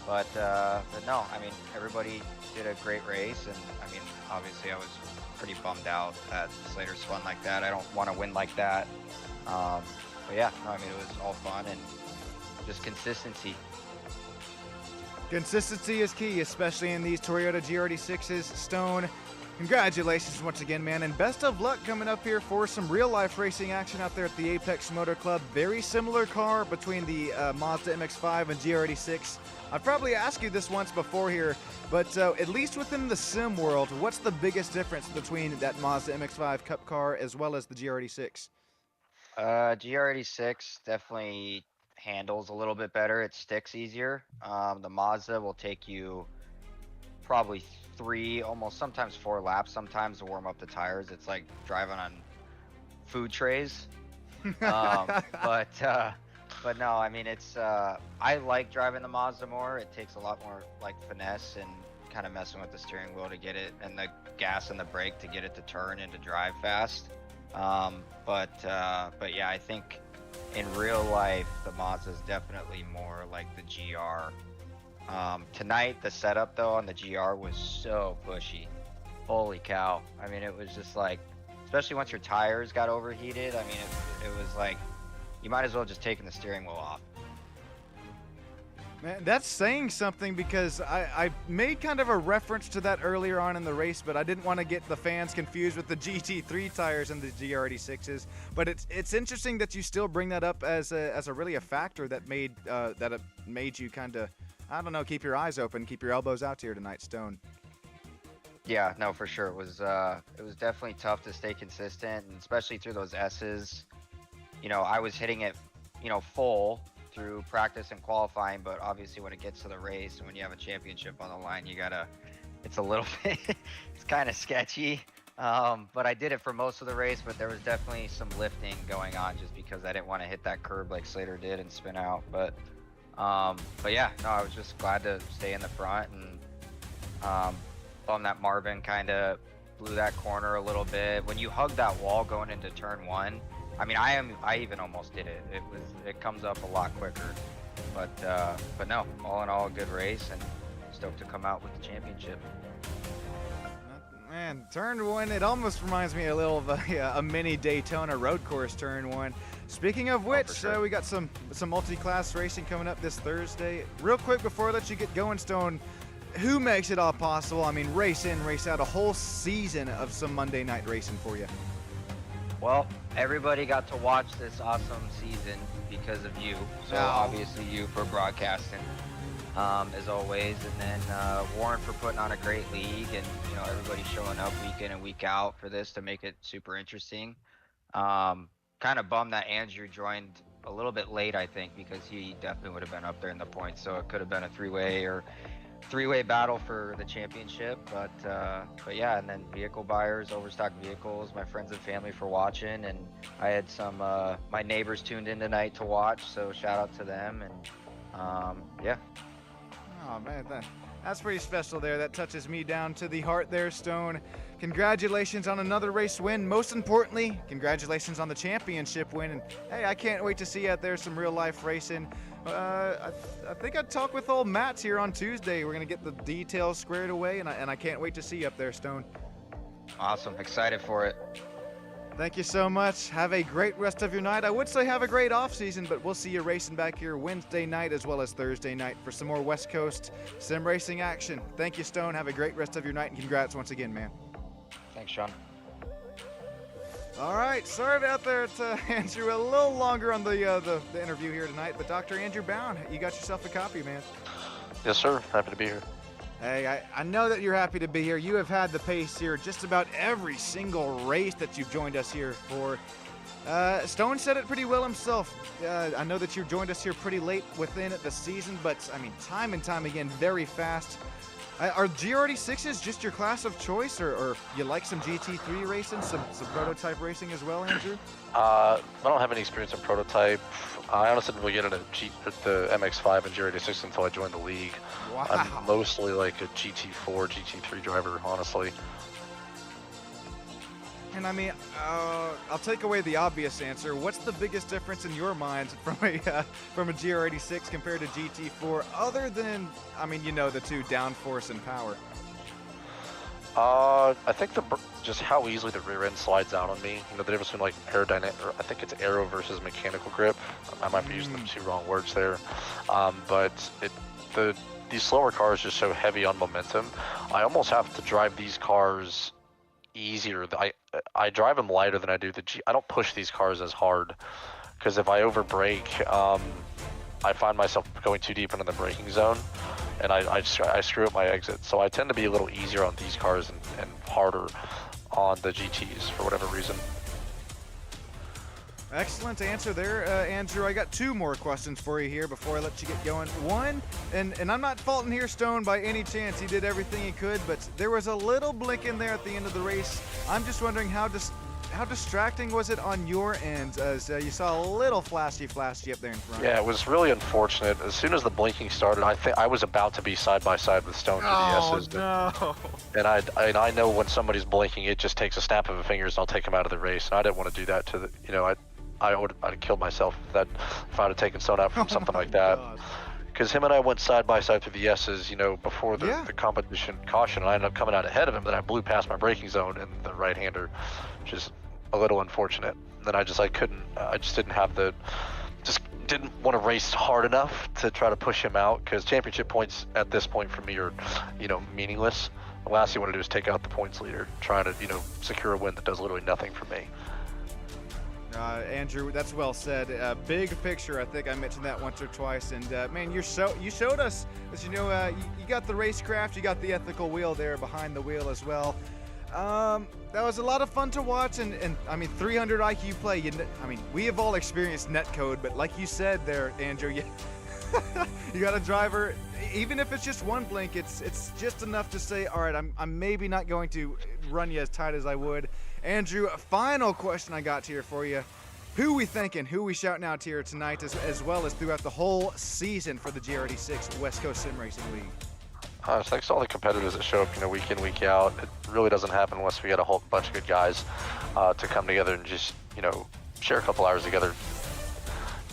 Speaker 4: But no, I mean, everybody did a great race, and I mean, obviously I was pretty bummed out that Slater spun like that. I don't want to win like that. But yeah, no, I mean, it was all fun and just consistency.
Speaker 3: Consistency is key, especially in these Toyota GR86s. Stone, congratulations once again, man, and best of luck coming up here for some real-life racing action out there at the Apex Motor Club. Very similar car between the Mazda MX-5 and GR86. I've probably asked you this once before here, but at least within the sim world, what's the biggest difference between that Mazda MX-5 Cup car as well as the GR86?
Speaker 4: GR86 definitely handles a little bit better. It sticks easier. The Mazda will take you probably 3, almost sometimes 4 laps sometimes to warm up the tires. It's like driving on food trays. But no, I mean, it's I like driving the Mazda more. It takes a lot more like finesse and kind of messing with the steering wheel to get it, and the gas and the brake to get it to turn and to drive fast. But yeah, I think in real life the Mazda is definitely more like the GR. Tonight the setup though on the GR was so pushy. Holy cow. I mean, it was just like, especially once your tires got overheated, I mean, it was like, you might as well just taken the steering wheel off.
Speaker 3: Man, that's saying something, because I made kind of a reference to that earlier on in the race, but I didn't want to get the fans confused with the GT3 tires and the GR86s. But it's interesting that you still bring that up as a really a factor that made it made you kind of, I don't know, keep your eyes open, keep your elbows out here tonight, Stone.
Speaker 4: Yeah, no, for sure. It was definitely tough to stay consistent, and especially through those S's. You know, I was hitting it, you know, full through practice and qualifying, but obviously when it gets to the race and when you have a championship on the line, you gotta, it's a little bit, it's kind of sketchy. But I did it for most of the race, but there was definitely some lifting going on just because I didn't want to hit that curb like Slater did and spin out. But yeah, no, I was just glad to stay in the front, and bummed that Marvin kind of blew that corner a little bit. When you hug that wall going into turn 1, I mean, I even almost did it. It comes up a lot quicker, but no, all in all, a good race, and stoked to come out with the championship.
Speaker 3: Man, turn 1, it almost reminds me a little of a mini Daytona road course turn 1. Speaking of which, sure. We got some multi-class racing coming up this Thursday. Real quick before I let you get going, Stone, who makes it all possible? I mean, race in, race out, a whole season of some Monday night racing for you.
Speaker 4: Well, everybody got to watch this awesome season because of you. So obviously you for broadcasting, as always, and then Warren for putting on a great league, and everybody showing up week in and week out for this to make it super interesting. Kind of bummed that Andrew joined a little bit late, I think, because he definitely would have been up there in the points. So it could have been a three-way battle for the championship. But yeah, and then vehicle buyers, overstock vehicles, my friends and family for watching, and I had some my neighbors tuned in tonight to watch. So shout out to them, and yeah.
Speaker 3: Oh man, that's pretty special there. That touches me down to the heart there, Stone. Congratulations on another race win. Most importantly, congratulations on the championship win. And hey, I can't wait to see you out there some real life racing. I think I'd talk with old Matt's here on Tuesday. We're gonna get the details squared away, and I can't wait to see you up there, Stone.
Speaker 4: Awesome, excited for it.
Speaker 3: Thank you so much. Have a great rest of your night. I would say have a great off season, but we'll see you racing back here Wednesday night as well as Thursday night for some more West Coast sim racing action. Thank you, Stone. Have a great rest of your night, and congrats once again, man.
Speaker 4: Thanks, Sean.
Speaker 3: All right, sorry about that, Andrew. A little longer on the interview here tonight, but Dr. Andrew Bound, you got yourself a copy, man.
Speaker 5: Yes, sir. Happy to be here.
Speaker 3: Hey, I know that you're happy to be here. You have had the pace here just about every single race that you've joined us here for. Stone said it pretty well himself. I know that you joined us here pretty late within the season, but I mean, time and time again, very fast. Are GR86s just your class of choice, or you like some GT3 racing, some prototype racing as well, Andrew?
Speaker 5: I don't have any experience in prototype. I honestly didn't really get into the MX-5 and GR86 until I joined the league.
Speaker 3: Wow.
Speaker 5: I'm mostly like a GT4, GT3 driver, honestly.
Speaker 3: And I mean, I'll take away the obvious answer. What's the biggest difference in your mind from a GR86 compared to GT4, other than, I mean, the two, downforce and power?
Speaker 5: I think just how easily the rear end slides out on me. The difference between like aerodynamic, or I think it's aero versus mechanical grip. I might be using the two wrong words there, but these slower cars are so heavy on momentum. I almost have to drive these cars easier. I drive them lighter than I do I don't push these cars as hard, because if I over brake, I find myself going too deep into the braking zone, and I screw up my exit. So I tend to be a little easier on these cars and harder on the GTs for whatever reason.
Speaker 3: Excellent answer there, Andrew. I got two more questions for you here before I let you get going. One, and I'm not faulting here Stone by any chance. He did everything he could, but there was a little blink in there at the end of the race. I'm just wondering how distracting was it on your end, as you saw a little flashy up there in front?
Speaker 5: Yeah, it was really unfortunate. As soon as the blinking started, I think I was about to be side by side with Stone for the S's.
Speaker 3: No.
Speaker 5: And I know when somebody's blinking, it just takes a snap of a fingers and I'll take him out of the race. And I didn't want to do that to I'd have killed myself if I'd have taken Stone out from something like that. Because him and I went side by side through the S's, before the competition caution, and I ended up coming out ahead of him. Then I blew past my braking zone and the right-hander, which is a little unfortunate. And then I just didn't want to race hard enough to try to push him out, because championship points at this point for me are, meaningless. The last thing I want to do is take out the points leader, trying to, secure a win that does literally nothing for me.
Speaker 3: Andrew, that's well said. Big picture, I think I mentioned that once or twice, and man, you showed us that you got the racecraft, you got the ethical wheel there behind the wheel as well. That was a lot of fun to watch, and I mean, 300 IQ play. We have all experienced netcode, but like you said there, Andrew, you got a driver. Even if it's just one blink, it's just enough to say, all right, I'm maybe not going to run you as tight as I would. Andrew, a final question I got here for you. Who we thinking? Who we shouting out here tonight, as well as throughout the whole season for the GR86 West Coast Sim Racing League?
Speaker 5: Thanks to all the competitors that show up, week in, week out. It really doesn't happen unless we got a whole bunch of good guys to come together and just, share a couple hours together.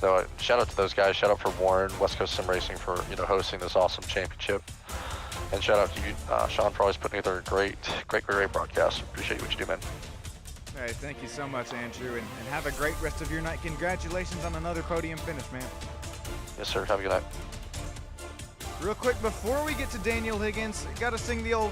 Speaker 5: So shout out to those guys. Shout out for Warren, West Coast Sim Racing, for hosting this awesome championship. And shout out to you, Sean, for always putting together a great broadcast. Appreciate what you do, man.
Speaker 3: Hey, thank you so much, Andrew, and have a great rest of your night. Congratulations on another podium finish, man.
Speaker 5: Yes, sir. Have a good night.
Speaker 3: Real quick, before we get to Daniel Higgins, gotta sing the old...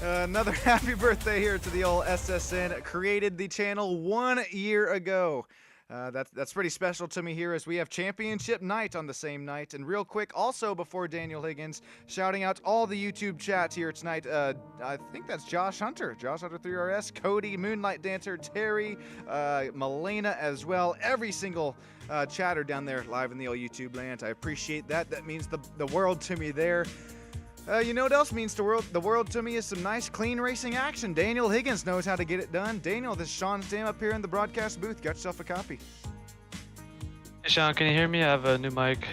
Speaker 3: another happy birthday here to the old SSN. Created the channel 1 year ago. That's pretty special to me here as we have championship night on the same night. And real quick, also before Daniel Higgins, shouting out all the YouTube chats here tonight. I think that's Josh Hunter 3RS, Cody, Moonlight Dancer, Terry, Melena as well. Every single chatter down there live in the old YouTube land. I appreciate that. That means the world to me there. You know what else means the world to me is some nice, clean racing action. Daniel Higgins knows how to get it done. Daniel, this is Sean Stam up here in the broadcast booth. Got yourself a copy.
Speaker 6: Hey Sean, can you hear me? I have a new mic.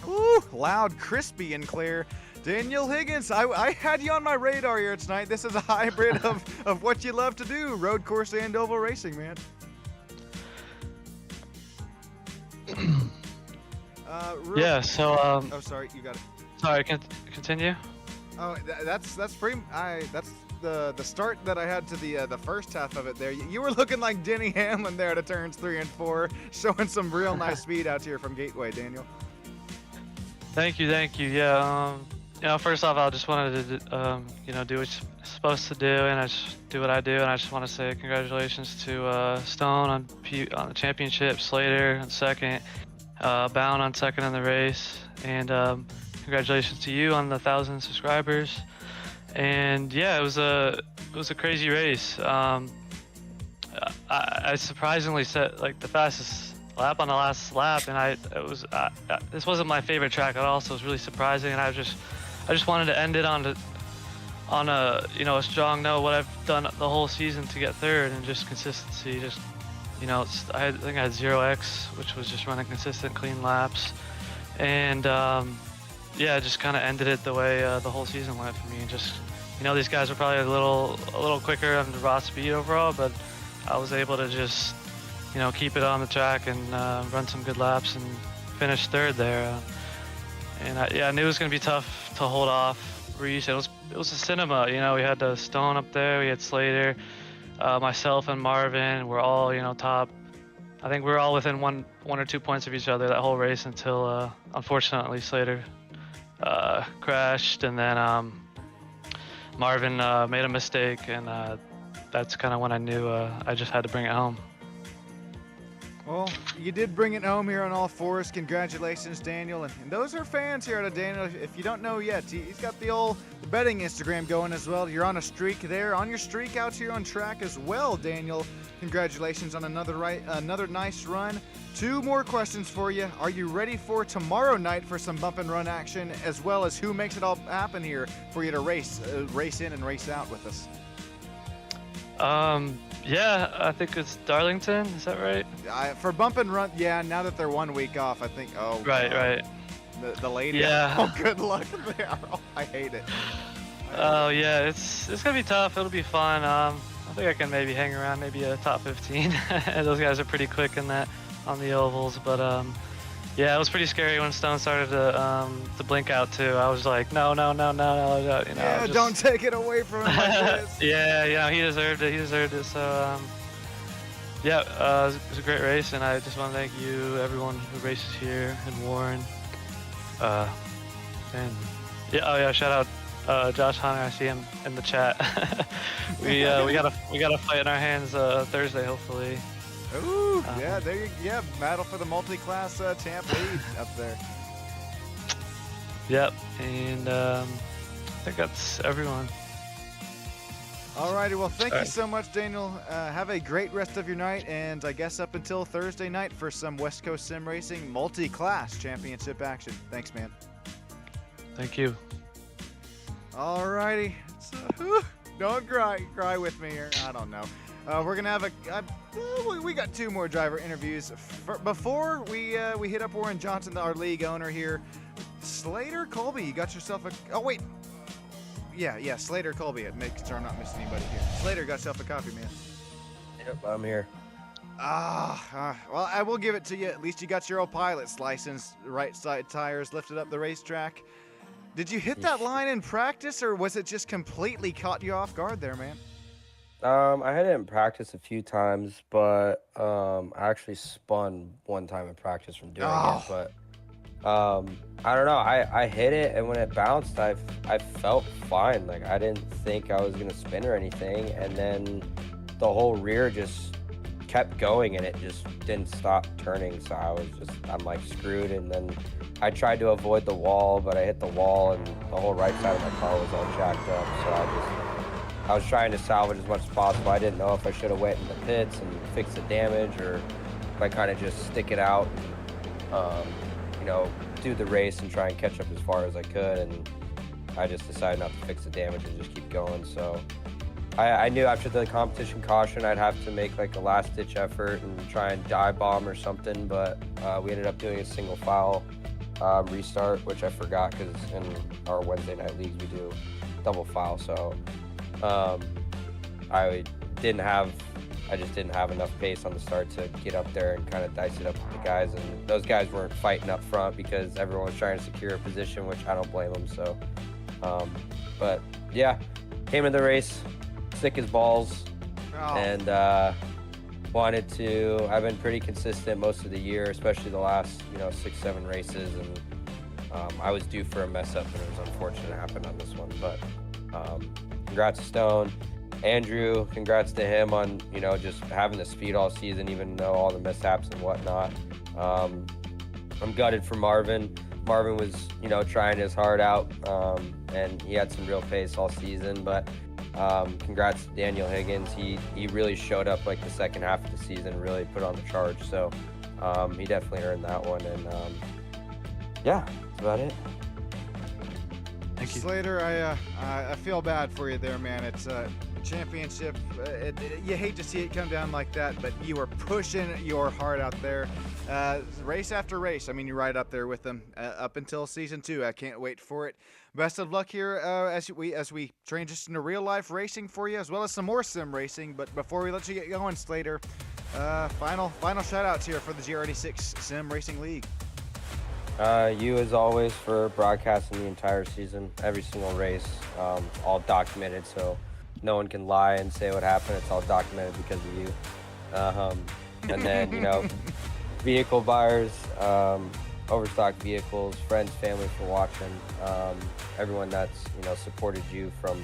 Speaker 3: Ooh, loud, crispy, and clear. Daniel Higgins, I had you on my radar here tonight. This is a hybrid of what you love to do, road course and oval racing, man.
Speaker 6: Yeah, so
Speaker 3: Oh, sorry, you got it.
Speaker 6: sorry, continue.
Speaker 3: Oh, that's pretty. That's the start that I had to the first half of it there. You were looking like Denny Hamlin there to turns 3 and 4, showing some real nice speed out here from Gateway, Daniel.
Speaker 6: Thank you. Yeah, you know, first off, I just wanted to, you know, do what you're supposed to do, and I just do what I do, and I just want to say congratulations to Stone on the championship, Slater on second, Bound on second in the race, and congratulations to you on the 1,000 subscribers. And yeah, it was a crazy race. I surprisingly set like the fastest lap on the last lap, and this wasn't my favorite track at all, so it was really surprising. And I just wanted to end it on a you know, a strong note. What I've done the whole season to get third, and just consistency. Just, you know, I think I had 0x, which was just running consistent, clean laps, and yeah, just kind of ended it the way the whole season went for me. Just, you know, these guys were probably a little quicker on the raw speed overall, but I was able to just, you know, keep it on the track and run some good laps and finish third there. And yeah, I knew it was going to be tough to hold off Reese. It was a cinema, you know. We had Stone up there, we had Slater, myself and Marvin. We're all, you know, top. I think we were all within one or 2 points of each other that whole race until unfortunately Slater crashed, and then Marvin made a mistake, and that's kind of when I knew I just had to bring it home.
Speaker 3: Well, you did bring it home here on all fours. Congratulations, Daniel. And those are fans here at Daniel. If you don't know yet, he's got the betting Instagram going as well. You're on a streak there. On your streak out here on track as well, Daniel. Congratulations on another nice run. 2 more questions for you. Are you ready for tomorrow night for some bump and run action, as well as who makes it all happen here for you to race in and race out with us?
Speaker 6: Yeah, I think it's Darlington. Is that right?
Speaker 3: For bump and run, yeah. Now that they're 1 week off, I think. Oh,
Speaker 6: Right.
Speaker 3: The lady.
Speaker 6: Yeah.
Speaker 3: Oh, good luck there. Oh, I hate it.
Speaker 6: Oh yeah, it's gonna be tough. It'll be fun. I think I can maybe hang around, maybe a top 15. Those guys are pretty quick in that on the ovals, but yeah, it was pretty scary when Stone started to blink out too. I was like, no, you know.
Speaker 3: Yeah,
Speaker 6: just,
Speaker 3: don't take it away from him like this.
Speaker 6: Yeah, you know, he deserved it. So yeah, it was a great race, and I just want to thank you, everyone who races here, and Warren. And yeah, oh yeah, shout out Josh Hunter. I see him in the chat. we got a fight in our hands Thursday, hopefully.
Speaker 3: Ooh, yeah, battle for the multi-class champ lead up there.
Speaker 6: Yep, and I think that's everyone.
Speaker 3: Alrighty, well, thank you so much, Daniel. Have a great rest of your night, and I guess up until Thursday night for some West Coast Sim Racing multi-class championship action. Thanks, man.
Speaker 6: Thank you.
Speaker 3: Alrighty, so, don't cry with me here. I don't know. We're gonna have we got 2 more driver interviews before we hit up Warren Johnson, our league owner here. Slater Colby, you got yourself a. Oh wait, yeah, Slater Colby. Make sure I'm not missing anybody here. Slater got yourself a coffee, man.
Speaker 7: Yep, I'm here.
Speaker 3: Well, I will give it to you. At least you got your old pilot's license. Right side tires lifted up the racetrack. Did you hit that line in practice, or was it just completely caught you off guard there, man?
Speaker 7: I had it in practice a few times, but I actually spun one time in practice from doing it. But I don't know. I hit it, and when it bounced, I felt fine. Like, I didn't think I was gonna spin or anything, and then the whole rear just kept going, and it just didn't stop turning. So I'm like screwed. And then I tried to avoid the wall, but I hit the wall, and the whole right side of my car was all jacked up. So I was trying to salvage as much as possible. I didn't know if I should have went in the pits and fixed the damage, or if I kind of just stick it out, you know, do the race and try and catch up as far as I could. And I just decided not to fix the damage and just keep going. So I knew after the competition caution I'd have to make like a last ditch effort and try and dive bomb or something, but we ended up doing a single file restart, which I forgot because in our Wednesday night leagues we do double file. So I just didn't have enough pace on the start to get up there and kind of dice it up with the guys, and those guys weren't fighting up front because everyone was trying to secure a position, which I don't blame them. So but yeah, came in the race sick as balls, and I've been pretty consistent most of the year, especially the last 6-7 races, and I was due for a mess up, and it was unfortunate it happened on this one. But congrats to Stone. Andrew, congrats to him on just having the speed all season, even though all the mishaps and whatnot. I'm gutted for Marvin. Marvin was trying his heart out, and he had some real pace all season. But congrats to Daniel Higgins. He really showed up like the second half of the season, really put on the charge. So he definitely earned that one. And yeah, that's about it.
Speaker 3: Thank you. Slater, I feel bad for you there, man. It's a championship. You hate to see it come down like that, but you were pushing your heart out there, race after race. I mean, you're right up there with them up until season 2. I can't wait for it. Best of luck here as we transition to real life racing for you, as well as some more sim racing. But before we let you get going, Slater, final shout outs here for the GR86 Sim Racing League.
Speaker 7: You, as always, for broadcasting the entire season, every single race, all documented, so no one can lie and say what happened. It's all documented because of you. And then, vehicle buyers, overstocked vehicles, friends, family for watching, everyone that's, supported you from,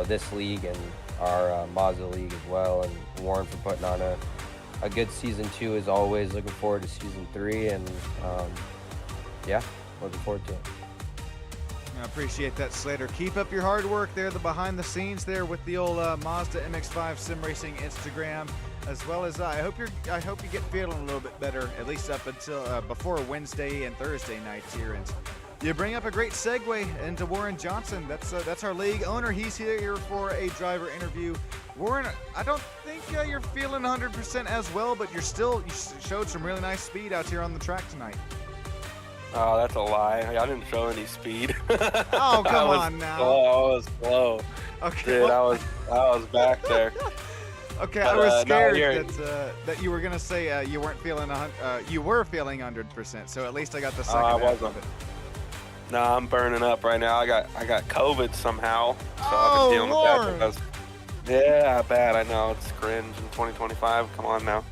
Speaker 7: this league and our Mazda league as well, and Warren for putting on a good season 2 as always. Looking forward to season 3, and yeah, looking forward to it.
Speaker 3: I appreciate that, Slater. Keep up your hard work there, the behind the scenes there with the old Mazda MX-5 Sim Racing Instagram, as well as I hope you get feeling a little bit better, at least up until before Wednesday and Thursday nights here. And you bring up a great segue into Warren Johnson. That's our league owner. He's here for a driver interview. Warren, I don't think you're feeling 100% as well, but you showed some really nice speed out here on the track tonight.
Speaker 8: Oh, that's a lie. I didn't show any speed.
Speaker 3: Oh, come on now.
Speaker 8: I was slow.
Speaker 3: Okay.
Speaker 8: Dude, I was back there.
Speaker 3: Okay,
Speaker 8: But,
Speaker 3: I was scared
Speaker 8: no,
Speaker 3: that you were gonna say you weren't feeling you were feeling 100%. So at least I got the second
Speaker 8: I
Speaker 3: half
Speaker 8: wasn't.
Speaker 3: of it.
Speaker 8: No, I'm burning up right now. I got COVID somehow, so I've
Speaker 3: Oh,
Speaker 8: been dealing
Speaker 3: Lord.
Speaker 8: with that. Yeah, bad. I know, it's cringe in 2025. Come on now.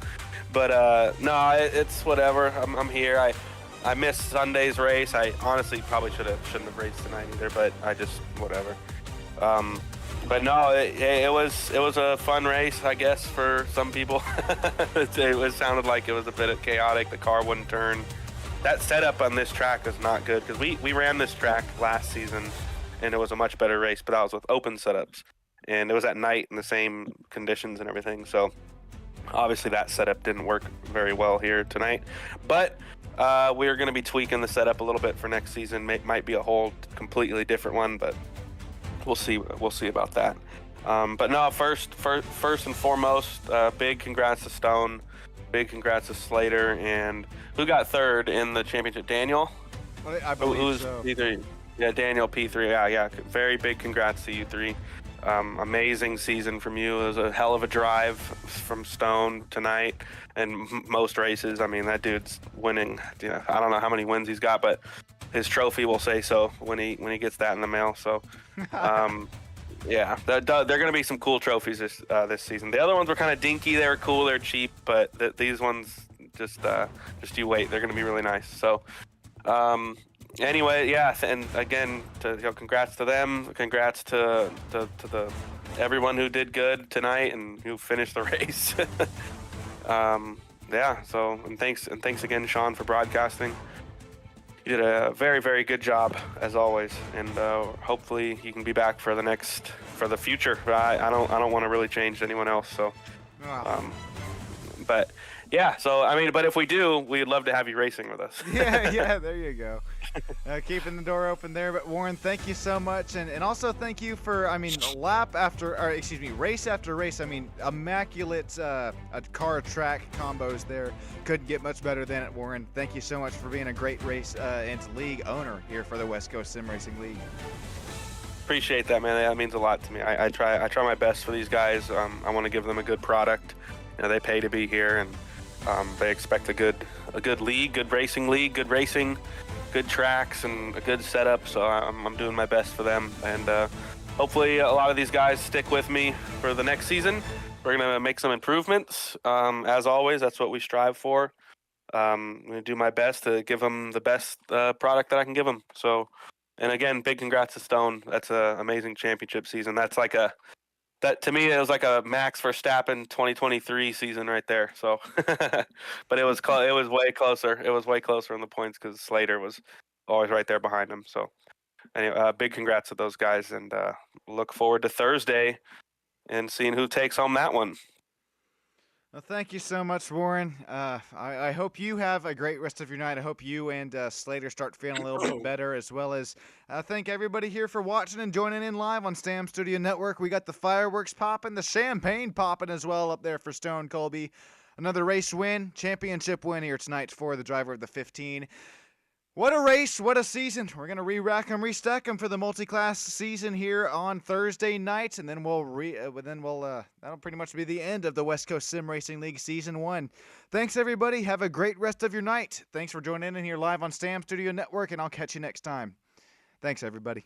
Speaker 8: But no, it's whatever. I'm here. I missed Sunday's race. I honestly probably shouldn't have raced tonight either, but I just whatever. But no, it was a fun race, I guess, for some people. It sounded like it was a bit chaotic. The car wouldn't turn. That setup on this track is not good, because we ran this track last season, and it was a much better race, but that was with open setups, and it was at night in the same conditions and everything. So obviously that setup didn't work very well here tonight, but we're going to be tweaking the setup a little bit for next season. Might be a whole completely different one, but we'll see about that. But no, first and foremost, big congrats to Stone, big congrats to Slater, and who got third in the championship? Daniel?
Speaker 3: I believe so.
Speaker 8: P3. Yeah, Daniel P3. Yeah. Very big congrats to you three. Amazing season from you. It was a hell of a drive from Stone tonight, and most races. I mean, that dude's winning. Yeah, I don't know how many wins he's got, but his trophy will say so when he gets that in the mail. So, yeah, there are going to be some cool trophies this season. The other ones were kind of dinky. They were cool. They're cheap, but these ones just you wait. They're going to be really nice. So, Anyway, yeah, and again, congrats to them. Congrats to the everyone who did good tonight and who finished the race. Yeah. So and thanks again, Sean, for broadcasting. You did a very, very good job as always, and hopefully you can be back for the future. I don't want to really change anyone else. So, but yeah. So I mean, but if we do, we'd love to have you racing with us.
Speaker 3: Yeah, there you go. Keeping the door open there. But Warren, thank you so much, and also thank you for, I mean, race after race. I mean, immaculate car track combos there. Couldn't get much better than it, Warren. Thank you so much for being a great race and league owner here for the West Coast Sim Racing League.
Speaker 8: Appreciate that, man. That means a lot to me. I try my best for these guys. I want to give them a good product. You know, they pay to be here, and they expect a good league, good racing, good tracks, and a good setup. So I'm doing my best for them, and hopefully a lot of these guys stick with me for the next season. We're gonna make some improvements. As always, that's what we strive for. I'm gonna do my best to give them the best product that I can give them. So, and again, big congrats to Stone. That's an amazing championship season. That's like that to me, it was like a Max Verstappen 2023 season right there. So, but it was way closer. It was way closer in the points because Slater was always right there behind him. So, anyway, big congrats to those guys, and look forward to Thursday and seeing who takes home that one.
Speaker 3: Well, thank you so much, Warren. I hope you have a great rest of your night. I hope you and Slater start feeling a little bit better, as well as thank everybody here for watching and joining in live on Stam Studio Network. We got the fireworks popping, the champagne popping as well up there for Stone Colby. Another race win, championship win here tonight for the driver of the 15. What a race, what a season. We're going to re-rack them, restack them for the multi-class season here on Thursday night, and then that'll pretty much be the end of the West Coast Sim Racing League Season 1. Thanks, everybody. Have a great rest of your night. Thanks for joining in here live on Stam Studio Network, and I'll catch you next time. Thanks, everybody.